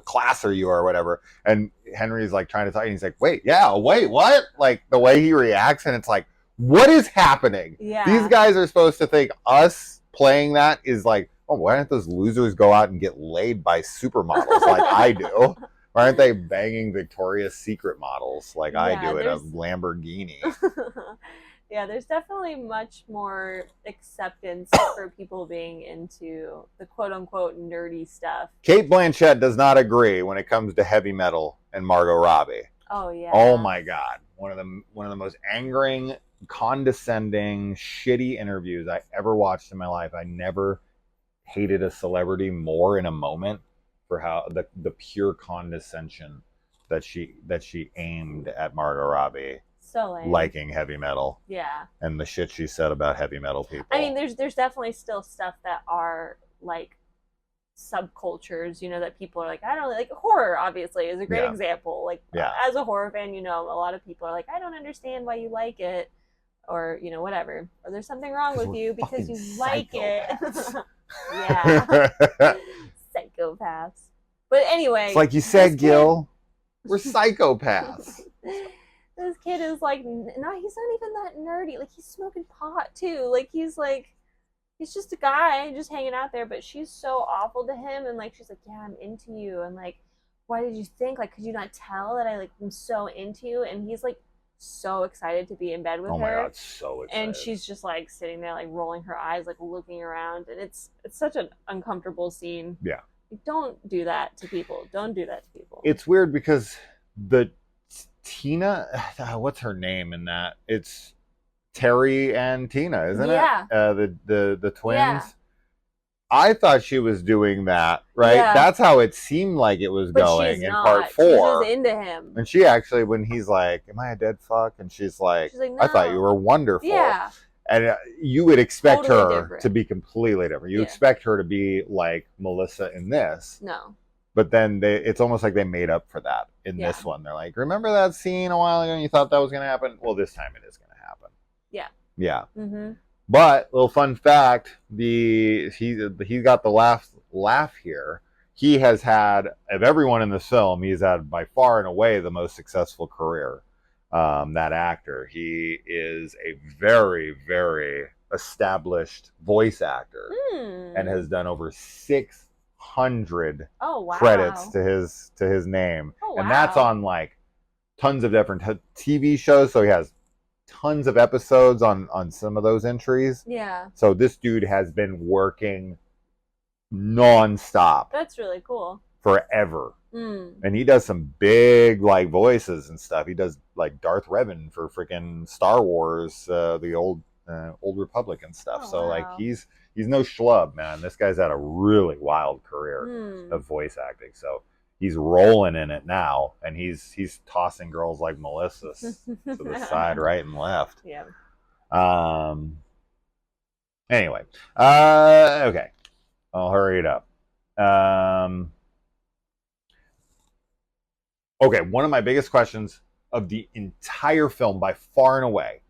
[SPEAKER 1] class are you or whatever, and Henry's like trying to talk, and he's like, wait, what? Like the way he reacts, and it's like, what is happening?
[SPEAKER 2] Yeah.
[SPEAKER 1] These guys are supposed to think us playing that is like, oh, why don't those losers go out and get laid by supermodels like I do? Why aren't they banging Victoria's Secret models like I do in a Lamborghini?
[SPEAKER 2] Yeah, there's definitely much more acceptance for people being into the quote-unquote nerdy stuff.
[SPEAKER 1] Cate Blanchett does not agree when it comes to heavy metal and Margot Robbie.
[SPEAKER 2] Oh, yeah.
[SPEAKER 1] Oh, my God. One of the most angering, condescending, shitty interviews I ever watched in my life. I never hated a celebrity more in a moment for how the pure condescension that she aimed at Margot Robbie.
[SPEAKER 2] So lame.
[SPEAKER 1] Liking heavy metal.
[SPEAKER 2] Yeah.
[SPEAKER 1] And the shit she said about heavy metal people.
[SPEAKER 2] I mean, there's definitely still stuff that are like subcultures, that people are like, I don't like horror, obviously, is a great example. Like, as a horror fan, a lot of people are like, I don't understand why you like it, or, whatever. Or there's something wrong with you because you like it. Yeah. Psychopaths. But anyway.
[SPEAKER 1] It's like you said, Gil, we're psychopaths.
[SPEAKER 2] This kid is like, no, he's not even that nerdy. Like, he's smoking pot too. Like, he's like, he's just a guy just hanging out there, but she's so awful to him, and like she's like, yeah, I'm into you, and like, why did you think, like, could you not tell that I like am so into you? And he's like so excited to be in bed with
[SPEAKER 1] Oh my
[SPEAKER 2] her,
[SPEAKER 1] god, so
[SPEAKER 2] and
[SPEAKER 1] excited.
[SPEAKER 2] she's just like sitting there like rolling her eyes, like looking around, and it's such an uncomfortable scene.
[SPEAKER 1] Yeah.
[SPEAKER 2] Like, don't do that to people. Don't do that to people.
[SPEAKER 1] It's weird because the Tina, what's her name in that? It's Terry and Tina, isn't it?
[SPEAKER 2] Yeah.
[SPEAKER 1] The
[SPEAKER 2] Yeah.
[SPEAKER 1] twins. I thought she was doing that, right?
[SPEAKER 2] Yeah.
[SPEAKER 1] That's how it seemed like it was
[SPEAKER 2] But
[SPEAKER 1] going
[SPEAKER 2] she's
[SPEAKER 1] in
[SPEAKER 2] not.
[SPEAKER 1] part
[SPEAKER 2] She's
[SPEAKER 1] 4.
[SPEAKER 2] just into him.
[SPEAKER 1] And she actually, when he's like, "Am I a dead fuck?" and she's like,
[SPEAKER 2] No.
[SPEAKER 1] "I thought you were wonderful."
[SPEAKER 2] Yeah.
[SPEAKER 1] And you would expect
[SPEAKER 2] Totally
[SPEAKER 1] her
[SPEAKER 2] different.
[SPEAKER 1] to be completely different. You
[SPEAKER 2] Yeah.
[SPEAKER 1] expect her to be like Melissa in this.
[SPEAKER 2] No.
[SPEAKER 1] But then it's almost like they made up for that in this one. They're like, remember that scene a while ago and you thought that was going to happen? Well, this time it is going to happen.
[SPEAKER 2] Yeah.
[SPEAKER 1] Yeah.
[SPEAKER 2] Mm-hmm.
[SPEAKER 1] But, little fun fact, he got the laugh here. He has had, of everyone in this film, he's had by far and away the most successful career. That actor. He is a very, very established voice actor and has done over 600 credits to his name. And that's on like tons of different TV shows. So he has tons of episodes on some of those entries.
[SPEAKER 2] Yeah.
[SPEAKER 1] So this dude has been working nonstop.
[SPEAKER 2] That's really cool.
[SPEAKER 1] Forever. And he does some big like voices and stuff. He does like Darth Revan for freaking Star Wars, the old Republic and stuff. Like he's no schlub, man. This guy's had a really wild career of voice acting. So he's rolling in it now, and he's tossing girls like Melissa to the side, right and left.
[SPEAKER 2] Yeah.
[SPEAKER 1] Anyway, okay, I'll hurry it up. Okay, one of my biggest questions of the entire film by far and away: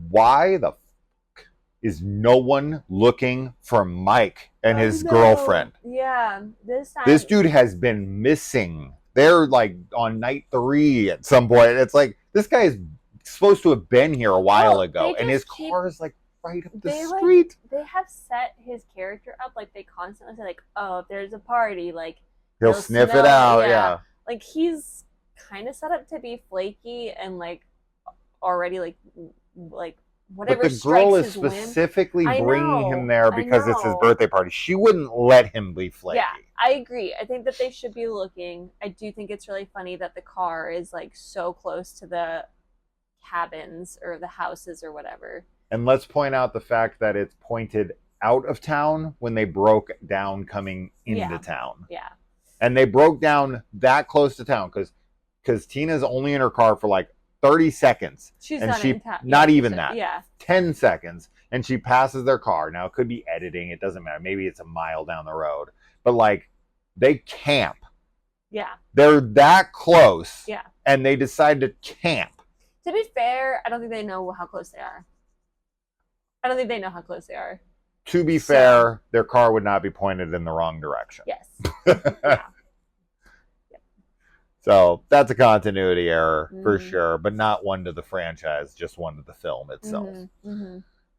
[SPEAKER 1] why the fuck is no one looking for Mike and his girlfriend?
[SPEAKER 2] Yeah,
[SPEAKER 1] this dude has been missing. They're like on night 3 at some point. It's like this guy is supposed to have been here a while ago, and his car is like right up the street.
[SPEAKER 2] They have set his character up like they constantly say like, oh, if there's a party, like
[SPEAKER 1] he'll sniff it out. Yeah.
[SPEAKER 2] Like he's kind of set up to be flaky and like already like whatever.
[SPEAKER 1] But the girl is specifically bringing him there because it's his birthday party. She wouldn't let him be flaky.
[SPEAKER 2] Yeah, I agree. I think that they should be looking. I do think it's really funny that the car is like so close to the cabins or the houses or whatever.
[SPEAKER 1] And let's point out the fact that it's pointed out of town when they broke down coming into town.
[SPEAKER 2] Yeah.
[SPEAKER 1] And they broke down that close to town because Tina's only in her car for like 30 seconds.
[SPEAKER 2] She's
[SPEAKER 1] not even that.
[SPEAKER 2] Yeah.
[SPEAKER 1] 10 seconds. And she passes their car. Now, it could be editing. It doesn't matter. Maybe it's a mile down the road. But like, they camp.
[SPEAKER 2] Yeah.
[SPEAKER 1] They're that close.
[SPEAKER 2] Yeah.
[SPEAKER 1] And they decide to camp.
[SPEAKER 2] To be fair, I don't think they know how close they are. I don't think they know how close they are.
[SPEAKER 1] To be fair, their car would not be pointed in the wrong direction.
[SPEAKER 2] Yes. Yeah.
[SPEAKER 1] So that's a continuity error for sure, but not one to the franchise, just one to the film itself.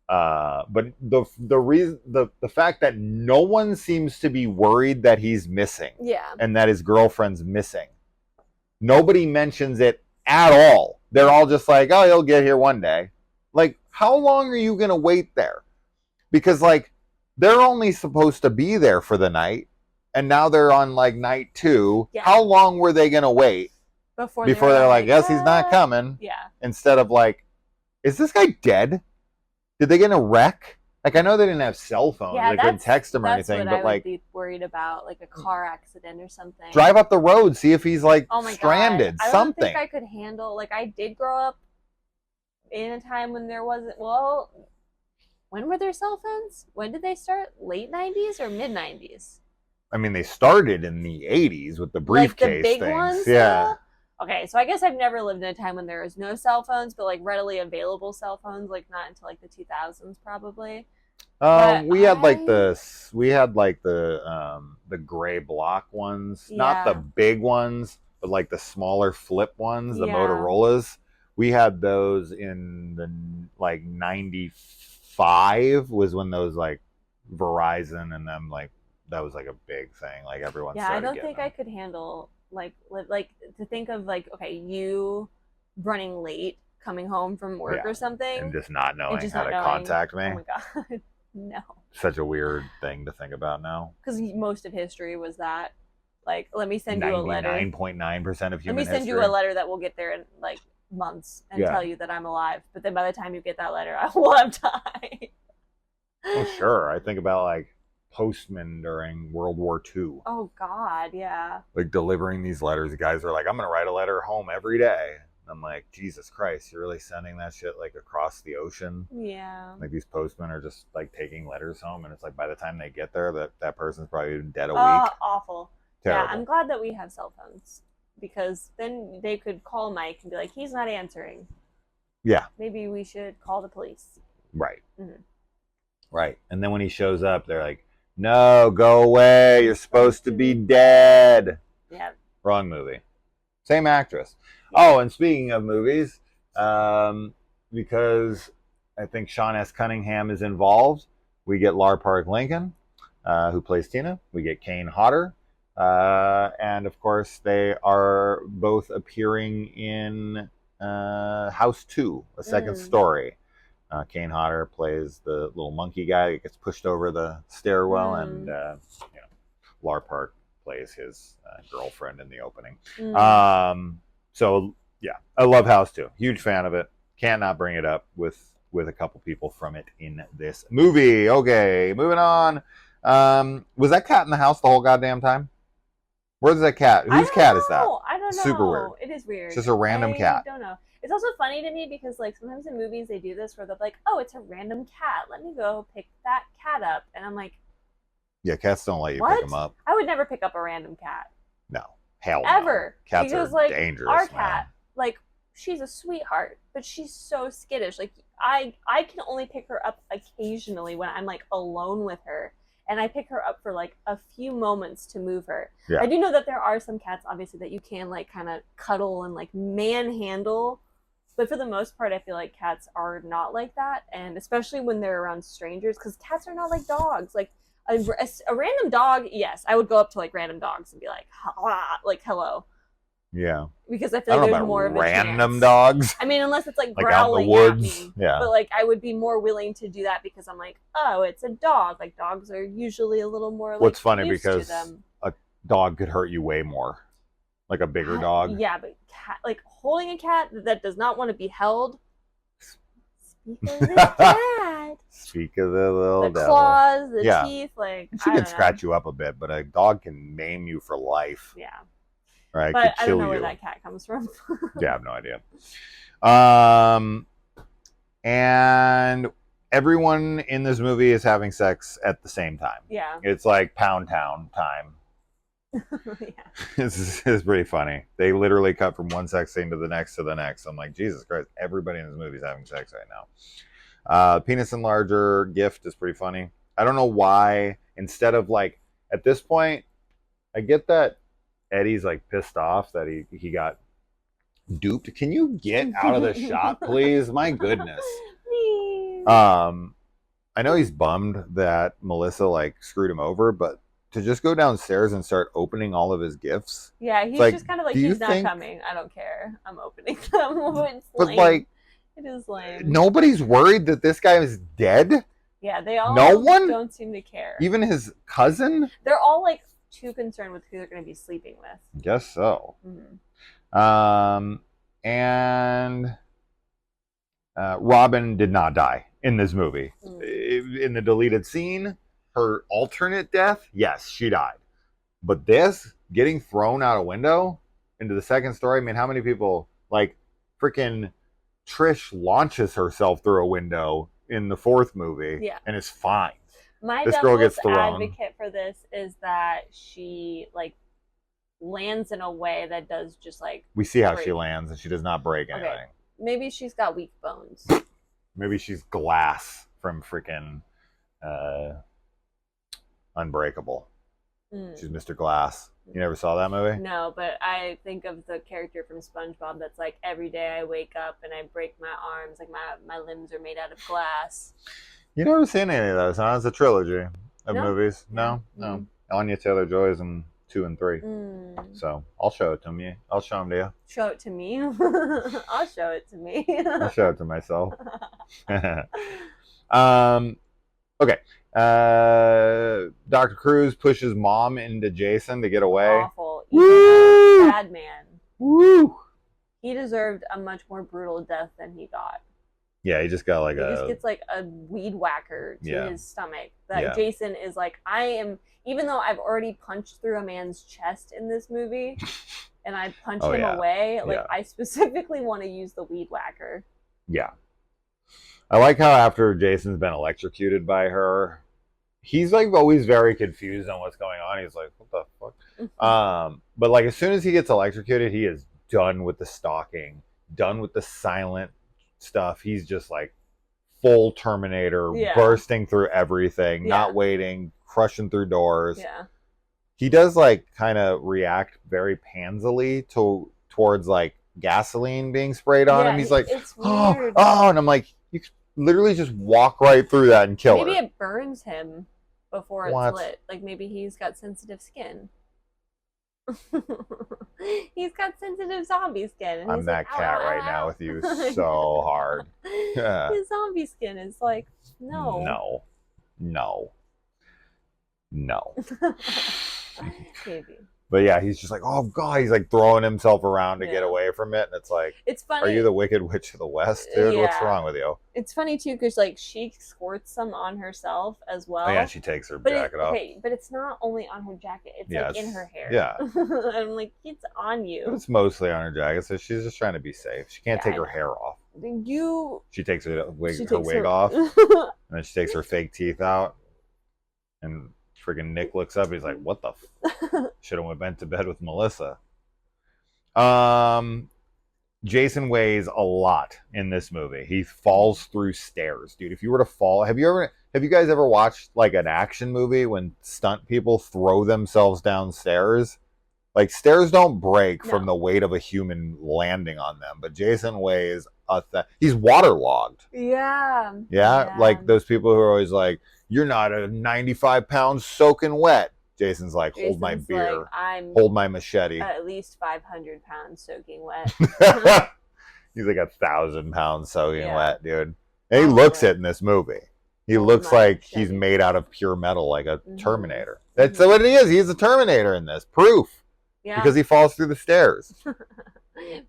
[SPEAKER 1] But the fact that no one seems to be worried that he's missing, and that his girlfriend's missing, nobody mentions it at all. They're all just like, "Oh, he'll get here one day." Like, how long are you gonna wait there? Because like they're only supposed to be there for the night. And now they're on like night 2. Yeah. How long were they going to wait before they're like, guess he's not coming?
[SPEAKER 2] Yeah.
[SPEAKER 1] Instead of like, is this guy dead? Did they get in a wreck? Like, I know they didn't have cell phones. They couldn't text him or anything. But like,
[SPEAKER 2] I would be worried about like a car accident or something.
[SPEAKER 1] Drive up the road, see if he's like stranded.
[SPEAKER 2] God.
[SPEAKER 1] Something.
[SPEAKER 2] I don't think I could handle. Like, I did grow up in a time when there wasn't. Well, when were there cell phones? When did they start? Late 90s or mid 90s?
[SPEAKER 1] I mean, they started in the 80s with the briefcase
[SPEAKER 2] like the big
[SPEAKER 1] things.
[SPEAKER 2] Ones,
[SPEAKER 1] yeah.
[SPEAKER 2] Okay, so I guess I've never lived in a time when there was no cell phones, but like readily available cell phones, like not until like the 2000s probably.
[SPEAKER 1] We had the gray block ones, not the big ones, but like the smaller flip ones, the Motorola's. We had those in the like 94 5 was when those like Verizon and them like that was like a big thing. Like everyone
[SPEAKER 2] Yeah, I
[SPEAKER 1] started
[SPEAKER 2] don't
[SPEAKER 1] getting
[SPEAKER 2] think
[SPEAKER 1] them.
[SPEAKER 2] I could handle like to think of like okay, you running late, coming home from work
[SPEAKER 1] Yeah,
[SPEAKER 2] or
[SPEAKER 1] and
[SPEAKER 2] something,
[SPEAKER 1] just not
[SPEAKER 2] and
[SPEAKER 1] knowing
[SPEAKER 2] just
[SPEAKER 1] how
[SPEAKER 2] not
[SPEAKER 1] to
[SPEAKER 2] knowing.
[SPEAKER 1] contact
[SPEAKER 2] Oh
[SPEAKER 1] me.
[SPEAKER 2] my god, no.
[SPEAKER 1] Such a weird thing to think about now.
[SPEAKER 2] Because most of history was that. Like, let me send you a letter.
[SPEAKER 1] 99.9% of
[SPEAKER 2] Let me
[SPEAKER 1] human
[SPEAKER 2] send you a
[SPEAKER 1] history.
[SPEAKER 2] letter that will get there in like months and
[SPEAKER 1] Yeah.
[SPEAKER 2] tell you that I'm alive. But then by the time you get that letter, I will have died.
[SPEAKER 1] Oh, sure. I think about like postmen during World War II,
[SPEAKER 2] Oh God, yeah.
[SPEAKER 1] like delivering these letters. The guys are like, I'm going to write a letter home every day. I'm like, Jesus Christ, you're really sending that shit like across the ocean?
[SPEAKER 2] Yeah.
[SPEAKER 1] Like these postmen are just like taking letters home, and it's like by the time they get there, that person's probably been dead a week.
[SPEAKER 2] Oh, awful. Yeah, I'm
[SPEAKER 1] Terrible.
[SPEAKER 2] glad that we have cell phones because then they could call Mike and be like, he's not answering.
[SPEAKER 1] Yeah.
[SPEAKER 2] Maybe we should call the police.
[SPEAKER 1] Right.
[SPEAKER 2] Mm-hmm.
[SPEAKER 1] Right. And then when he shows up, they're like, no, go away. You're supposed to be dead.
[SPEAKER 2] Yeah.
[SPEAKER 1] Wrong movie. Same actress.
[SPEAKER 2] Yeah.
[SPEAKER 1] Oh, and speaking of movies, because I think Sean S. Cunningham is involved, we get Lar Park Lincoln, who plays Tina. We get Kane Hodder. And of course, they are both appearing in House 2, a second story. Kane Hodder plays the little monkey guy that gets pushed over the stairwell, and Lar Park plays his girlfriend in the opening. So yeah, I love House 2. Huge fan of it. Can't not bring it up with a couple people from it in this movie. Okay, moving on. Was that cat in the house the whole goddamn time? Where's that cat? Whose cat is that?
[SPEAKER 2] I don't know.
[SPEAKER 1] Super weird.
[SPEAKER 2] It is weird.
[SPEAKER 1] It's just a random cat.
[SPEAKER 2] I don't know. It's also funny to me because like sometimes in movies they do this where they're like, "Oh, it's a random cat. Let me go pick that cat up," and I'm like,
[SPEAKER 1] yeah, cats don't let you
[SPEAKER 2] what?
[SPEAKER 1] pick them up.
[SPEAKER 2] I would never pick up a random cat.
[SPEAKER 1] No, hell
[SPEAKER 2] ever.
[SPEAKER 1] No. Cats
[SPEAKER 2] because,
[SPEAKER 1] are
[SPEAKER 2] like,
[SPEAKER 1] dangerous.
[SPEAKER 2] Our
[SPEAKER 1] man.
[SPEAKER 2] cat, like, she's a sweetheart, but she's so skittish. Like, I can only pick her up occasionally when I'm like alone with her, and I pick her up for like a few moments to move her.
[SPEAKER 1] Yeah.
[SPEAKER 2] I do know that there are some cats, obviously, that you can like kind of cuddle and like manhandle. But for the most part, I feel like cats are not like that, and especially when they're around strangers, because cats are not like dogs. Like a random dog, yes, I would go up to like random dogs and be like, hello.
[SPEAKER 1] Yeah.
[SPEAKER 2] Because I feel
[SPEAKER 1] I
[SPEAKER 2] like
[SPEAKER 1] don't know
[SPEAKER 2] there's
[SPEAKER 1] about
[SPEAKER 2] more of a
[SPEAKER 1] random
[SPEAKER 2] chance.
[SPEAKER 1] dogs.
[SPEAKER 2] I mean, unless it's like
[SPEAKER 1] Like out in the
[SPEAKER 2] growling
[SPEAKER 1] woods.
[SPEAKER 2] at me.
[SPEAKER 1] Yeah.
[SPEAKER 2] But like I would be more willing to do that because I'm like, oh, it's a dog. Like dogs are usually a little more like
[SPEAKER 1] What's funny
[SPEAKER 2] used
[SPEAKER 1] because
[SPEAKER 2] to them.
[SPEAKER 1] a dog could hurt you way more. Like a bigger dog.
[SPEAKER 2] Yeah, but like holding a cat that does not want to be held. Speak of the cat.
[SPEAKER 1] Speak of the little
[SPEAKER 2] the claws, the teeth, like
[SPEAKER 1] she can scratch you up a bit, but a dog can maim you for life.
[SPEAKER 2] Yeah.
[SPEAKER 1] Right.
[SPEAKER 2] But
[SPEAKER 1] could
[SPEAKER 2] I
[SPEAKER 1] kill
[SPEAKER 2] don't know
[SPEAKER 1] you.
[SPEAKER 2] where that cat comes from.
[SPEAKER 1] Yeah, I have no idea. And everyone in this movie is having sex at the same time.
[SPEAKER 2] Yeah.
[SPEAKER 1] It's like Pound Town time.
[SPEAKER 2] Yeah.
[SPEAKER 1] It's pretty funny. They literally cut from one sex scene to the next to the next. I'm like, Jesus Christ, everybody in this movie is having sex right now. Penis enlarger gift is pretty funny. I don't know why, instead of like, at this point, I get that Eddie's like pissed off that he got duped. Can you get out of the shot, please? My goodness.
[SPEAKER 2] Please.
[SPEAKER 1] I know he's bummed that Melissa like screwed him over, but to just go downstairs and start opening all of his gifts.
[SPEAKER 2] Yeah, he's
[SPEAKER 1] like,
[SPEAKER 2] just kind of like, he's not coming. I don't care. I'm opening them. It's
[SPEAKER 1] but
[SPEAKER 2] lame.
[SPEAKER 1] like,
[SPEAKER 2] it is lame.
[SPEAKER 1] Nobody's worried that this guy is dead.
[SPEAKER 2] Yeah, they all don't seem to care.
[SPEAKER 1] Even his cousin?
[SPEAKER 2] They're all like too concerned with who they're going to be sleeping with.
[SPEAKER 1] Guess so.
[SPEAKER 2] Mm-hmm.
[SPEAKER 1] And Robin did not die in this movie. In the deleted scene, her alternate death, yes, she died. But this, getting thrown out a window into the second story, I mean, how many people, like, freaking Trish launches herself through a window in the fourth movie, and is fine.
[SPEAKER 2] This girl gets thrown. Advocate for this is that she, like, lands in a way that does just, like,
[SPEAKER 1] we see how she lands, and she does not break anything. Okay.
[SPEAKER 2] Maybe she's got weak bones.
[SPEAKER 1] Maybe she's glass from freaking Unbreakable. She's Mr. Glass. You never saw that movie?
[SPEAKER 2] No, but I think of the character from SpongeBob that's like, every day I wake up and I break my arms, like my limbs are made out of glass.
[SPEAKER 1] You never seen any of those, huh? It's a trilogy of
[SPEAKER 2] No,
[SPEAKER 1] movies.
[SPEAKER 2] no.
[SPEAKER 1] No, no. Anya Taylor-Joy's in 2 and 3.
[SPEAKER 2] Mm.
[SPEAKER 1] So I'll show it to me. I'll show them to you.
[SPEAKER 2] Show it to me. I'll show it to me.
[SPEAKER 1] I'll show it to myself. um, okay. Dr. Cruz pushes mom into Jason to get away.
[SPEAKER 2] Awful. Evil, bad man.
[SPEAKER 1] Woo!
[SPEAKER 2] He deserved a much more brutal death than he got.
[SPEAKER 1] Yeah, he just got like
[SPEAKER 2] he just gets like a weed whacker to his stomach. That Jason is like, even though I've already punched through a man's chest in this movie, and I punch him away, like I specifically want to use the weed whacker. Yeah.
[SPEAKER 1] I like how after Jason's been electrocuted by her, he's like always very confused on what's going on. He's like, what the fuck? But like as soon as he gets electrocuted, he is done with the stalking, done with the silent stuff. He's just like full Terminator, bursting through everything, not waiting, crushing through doors.
[SPEAKER 2] Yeah.
[SPEAKER 1] He does like kind of react very panzily towards like gasoline being sprayed on him. He's like, oh, and I'm like, you could literally just walk right through that and kill her.
[SPEAKER 2] Maybe it burns him before it's lit. Like maybe he's got sensitive skin. He's got sensitive zombie skin. And
[SPEAKER 1] I'm that cat right now with you so hard.
[SPEAKER 2] His zombie skin is like, no. Maybe.
[SPEAKER 1] But yeah, he's just like, oh god, he's like throwing himself around to get away from it, and it's like,
[SPEAKER 2] it's funny.
[SPEAKER 1] Are you the Wicked Witch of the West, dude? What's wrong with you?
[SPEAKER 2] It's funny too because like she squirts some on herself as well.
[SPEAKER 1] Oh yeah, she takes her jacket off.
[SPEAKER 2] Okay, but it's not only on her jacket; it's like in her hair.
[SPEAKER 1] Yeah,
[SPEAKER 2] I'm like, it's on you.
[SPEAKER 1] It's mostly on her jacket, so she's just trying to be safe. She can't take her hair off. She takes her wig off, and then she takes her fake teeth out, and freaking Nick looks up. He's like, "What the? Should have went to bed with Melissa." Jason weighs a lot in this movie. He falls through stairs, dude. If you were to fall, have you guys ever watched like an action movie when stunt people throw themselves down stairs? Like stairs don't break from the weight of a human landing on them, but Jason weighs he's waterlogged.
[SPEAKER 2] Yeah.
[SPEAKER 1] Like those people who are always like, you're not a 95 pounds soaking wet. Jason's like, hold my beer, hold my machete.
[SPEAKER 2] At least 500 pounds soaking wet.
[SPEAKER 1] He's like 1,000 pounds soaking wet, dude. And he looks it in this movie. He looks like he's made out of pure metal, like a Terminator. That's what he is. He's a Terminator in this. Proof. Yeah. Because he falls through the stairs.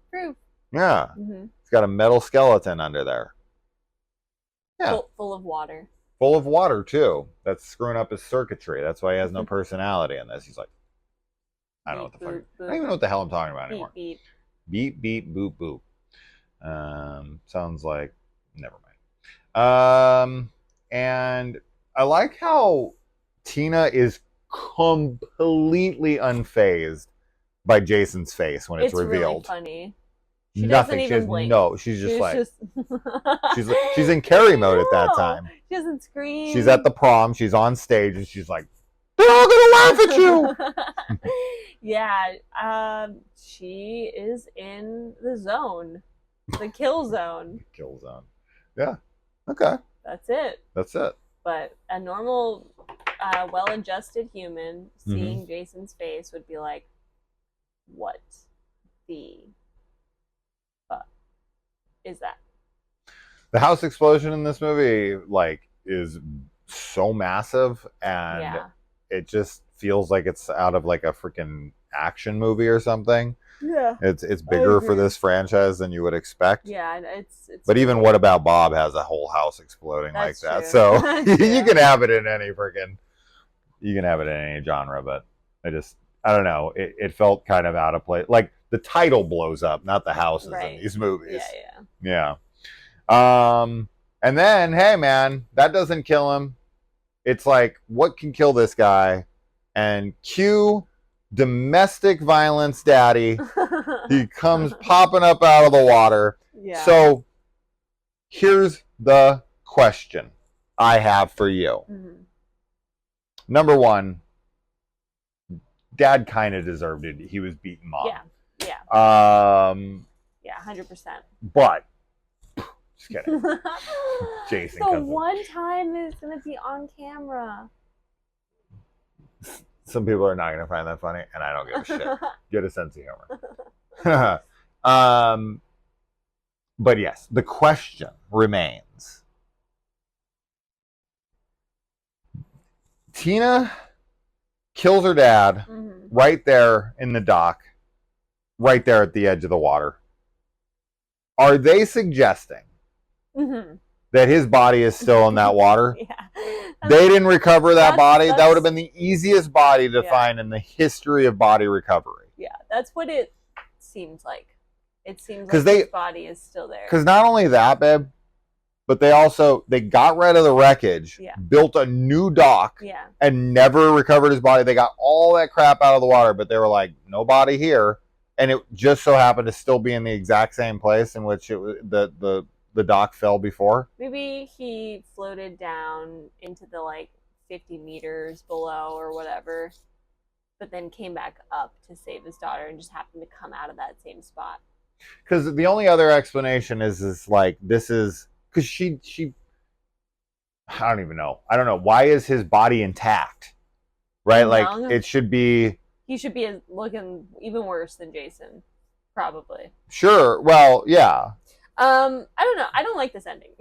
[SPEAKER 2] Proof.
[SPEAKER 1] Yeah. He's got a metal skeleton under there.
[SPEAKER 2] Yeah. Full of water.
[SPEAKER 1] Full of water, too. That's screwing up his circuitry. That's why he has no personality in this. He's like, I don't know what the fuck. I don't even know what the hell I'm talking about anymore.
[SPEAKER 2] Beep,
[SPEAKER 1] beep. Beep, boop, boop. Sounds like, never mind. And I like how Tina is completely unfazed by Jason's face when it's revealed.
[SPEAKER 2] It's really funny. She doesn't even blink.
[SPEAKER 1] No, she's just like she's in Carrie mode at that time.
[SPEAKER 2] She doesn't scream.
[SPEAKER 1] She's at the prom. She's on stage, and she's like, "They're all gonna laugh at you."
[SPEAKER 2] Yeah, she is in the zone, the kill zone.
[SPEAKER 1] Kill zone. Yeah. Okay.
[SPEAKER 2] That's it. But a normal, well-adjusted human seeing Jason's face would be like, "What the fuck is that?"
[SPEAKER 1] The house explosion in this movie, like, is so massive, and it just feels like it's out of like a freaking action movie or something.
[SPEAKER 2] Yeah,
[SPEAKER 1] it's bigger for this franchise than you would expect.
[SPEAKER 2] Yeah, it's
[SPEAKER 1] but even What About Bob has a whole house exploding like that.
[SPEAKER 2] True.
[SPEAKER 1] So you can have it in any genre, but I don't know. It felt kind of out of place. Like the title blows up, not the houses in these movies. Yeah. And then, hey man, that doesn't kill him. It's like, what can kill this guy? And cue domestic violence daddy. He comes popping up out of the water.
[SPEAKER 2] Yeah.
[SPEAKER 1] So here's the question I have for you. Number one, dad kind of deserved it. He was beating mom.
[SPEAKER 2] Yeah. 100%.
[SPEAKER 1] But Just kidding. Jason
[SPEAKER 2] the
[SPEAKER 1] comes
[SPEAKER 2] one time it's gonna be on camera.
[SPEAKER 1] Some people are not going to find that funny, and I don't give a shit. Get a sense of humor. But yes, the question remains. Tina kills her dad right there in the dock, right there at the edge of the water. Are they suggesting that his body is still in that water?
[SPEAKER 2] Yeah.
[SPEAKER 1] They didn't recover that body. That would have been the easiest body to find in the history of body recovery.
[SPEAKER 2] Yeah, that's what it seems like. It seems like his body is still there.
[SPEAKER 1] Because not only that, babe, but they got rid of the wreckage, built a new dock, and never recovered his body. They got all that crap out of the water, but they were like, no body here. And it just so happened to still be in the exact same place in which it was, the dock fell before.
[SPEAKER 2] Maybe he floated down into the 50 meters below or whatever, but then came back up to save his daughter and just happened to come out of that same spot.
[SPEAKER 1] Because the only other explanation is because she I don't even know. I don't know. Why is his body intact? Right?
[SPEAKER 2] Young?
[SPEAKER 1] It should be.
[SPEAKER 2] He should be looking even worse than Jason. Probably.
[SPEAKER 1] Sure. Well, yeah.
[SPEAKER 2] I don't know. I don't like this ending.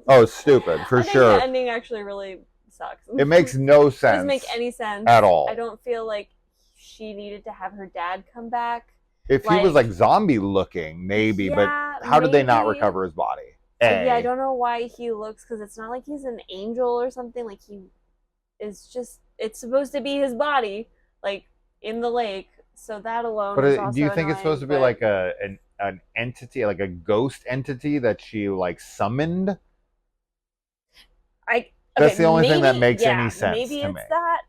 [SPEAKER 1] Oh, it's stupid, for sure.
[SPEAKER 2] The ending actually really sucks.
[SPEAKER 1] It makes no sense.
[SPEAKER 2] It doesn't make any sense.
[SPEAKER 1] At all.
[SPEAKER 2] I don't feel like she needed to have her dad come back.
[SPEAKER 1] If he was zombie looking, maybe, but how did they not recover his body?
[SPEAKER 2] Yeah, I don't know why he looks, because it's not like he's an angel or something. He is just, it's supposed to be his body, in the lake. So that alone is also
[SPEAKER 1] do you think
[SPEAKER 2] annoying,
[SPEAKER 1] it's supposed to be an entity, like a ghost entity that she summoned? That's the only thing that makes any sense.
[SPEAKER 2] Maybe
[SPEAKER 1] to
[SPEAKER 2] it's
[SPEAKER 1] me.
[SPEAKER 2] that.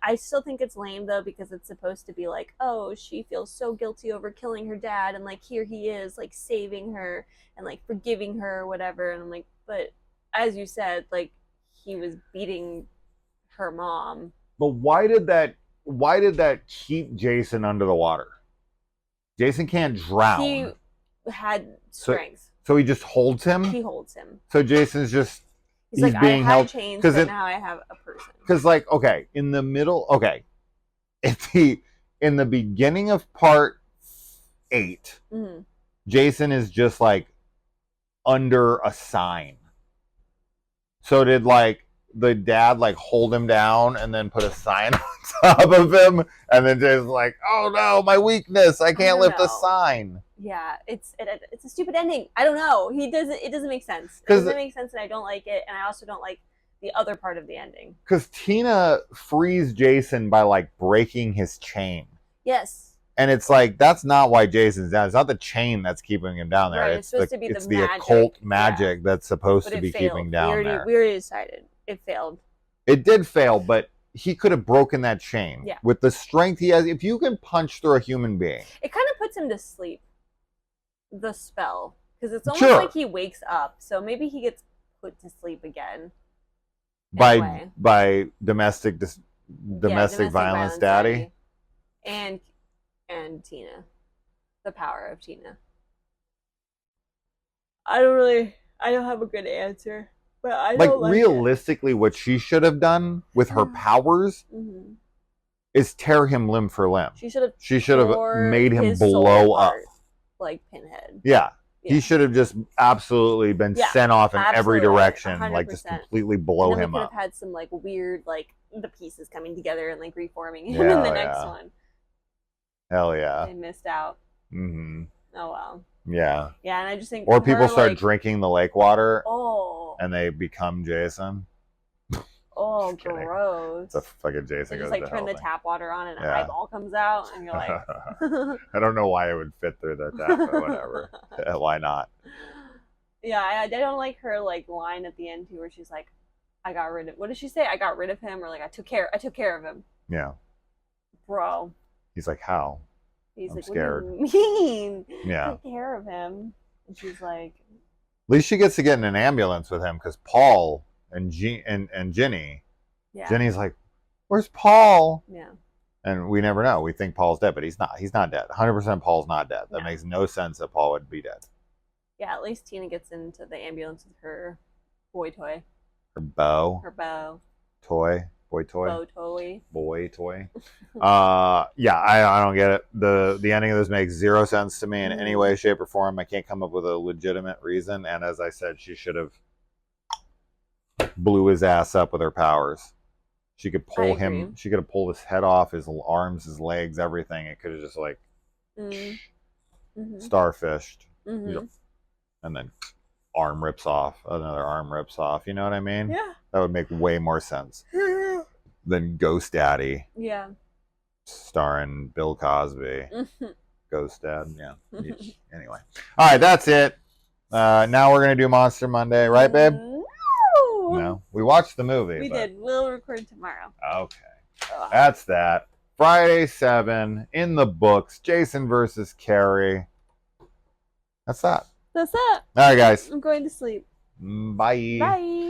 [SPEAKER 2] I still think it's lame though, because it's supposed to be oh, she feels so guilty over killing her dad, and here he is saving her and forgiving her or whatever. And I'm but as you said, he was beating her mom.
[SPEAKER 1] But why did that keep Jason under the water? Jason can't drown.
[SPEAKER 2] He had strength.
[SPEAKER 1] So he just holds him?
[SPEAKER 2] He holds him.
[SPEAKER 1] So Jason's just...
[SPEAKER 2] He's being held. Chains, but now I have a person.
[SPEAKER 1] Because, in the middle... Okay. In the beginning of part 8, Jason is just, under a sign. So did, the dad, hold him down and then put a sign on top of him? And then Jason's oh, no, my weakness. I can't lift a sign.
[SPEAKER 2] Yeah, it's a stupid ending. I don't know. It doesn't make sense. It doesn't make sense, and I don't like it. And I also don't like the other part of the ending.
[SPEAKER 1] Because Tina frees Jason by breaking his chain.
[SPEAKER 2] Yes.
[SPEAKER 1] And it's that's not why Jason's down. It's not the chain that's keeping him down there.
[SPEAKER 2] Right, it's supposed to be the
[SPEAKER 1] occult magic that's supposed to be keeping down there.
[SPEAKER 2] We already decided it failed.
[SPEAKER 1] It did fail, but he could have broken that chain with the strength he has. If you can punch through a human being,
[SPEAKER 2] it kind of puts him to sleep. The spell, because it's almost like he wakes up, so maybe he gets put to sleep again
[SPEAKER 1] by domestic violence daddy
[SPEAKER 2] and Tina, the power of Tina. I don't have a good answer, but I don't
[SPEAKER 1] realistically what she should have done with her powers is tear him limb for limb. She should have made him blow up.
[SPEAKER 2] Like Pinhead.
[SPEAKER 1] Yeah. He should have just absolutely been sent off in every direction,
[SPEAKER 2] 100%.
[SPEAKER 1] Just completely blow him up.
[SPEAKER 2] Could have had some weird the pieces coming together and reforming him in the next one.
[SPEAKER 1] Hell yeah.
[SPEAKER 2] They missed out.
[SPEAKER 1] Mm-hmm.
[SPEAKER 2] Oh well.
[SPEAKER 1] Yeah.
[SPEAKER 2] Yeah, and I just think
[SPEAKER 1] or people start drinking the lake water.
[SPEAKER 2] Oh.
[SPEAKER 1] And they become Jason.
[SPEAKER 2] Oh, gross.
[SPEAKER 1] It's a fucking Jason.
[SPEAKER 2] Just turn the tap water on and an eyeball comes out and you're
[SPEAKER 1] I don't know why it would fit through the tap, but whatever. Why not?
[SPEAKER 2] Yeah, I don't like her line at the end too, where she's I got rid of, what did she say? I got rid of him, or I took care of him.
[SPEAKER 1] Yeah.
[SPEAKER 2] Bro.
[SPEAKER 1] He's how?
[SPEAKER 2] He's
[SPEAKER 1] I'm scared.
[SPEAKER 2] What do you mean?
[SPEAKER 1] Yeah.
[SPEAKER 2] Take care of him. And she's
[SPEAKER 1] at least she gets to get in an ambulance with him, because Paul and Ginny. Yeah. Ginny's where's Paul?
[SPEAKER 2] Yeah.
[SPEAKER 1] And we never know. We think Paul's dead, but he's not. He's not dead. 100% Paul's not dead. That makes no sense that Paul would be dead.
[SPEAKER 2] Yeah, at least Tina gets into the ambulance with her boy toy,
[SPEAKER 1] Her bow
[SPEAKER 2] her bow,
[SPEAKER 1] toy, boy toy,
[SPEAKER 2] bow toy.
[SPEAKER 1] boy toy. Yeah, I don't get it. The ending of this makes zero sense to me in any way, shape, or form. I can't come up with a legitimate reason. And as I said, she should have blew his ass up with her powers. She could pull him. She could have pulled his head off, his arms, his legs, everything. It could have just like starfished, and then arm rips off. Another arm rips off. You know what I mean?
[SPEAKER 2] Yeah.
[SPEAKER 1] That would make way more sense than Ghost Daddy.
[SPEAKER 2] Yeah.
[SPEAKER 1] Starring Bill Cosby. Ghost Dad. Yeah. Anyway. All right, that's it. Now we're gonna do Monster Monday, right, babe? No, we watched the movie.
[SPEAKER 2] We did. We'll record tomorrow.
[SPEAKER 1] Okay, that's that. Friday 7 in the books. Jason versus Carrie. That's that.
[SPEAKER 2] That's it.
[SPEAKER 1] All right, guys.
[SPEAKER 2] I'm going to sleep.
[SPEAKER 1] Bye.
[SPEAKER 2] Bye.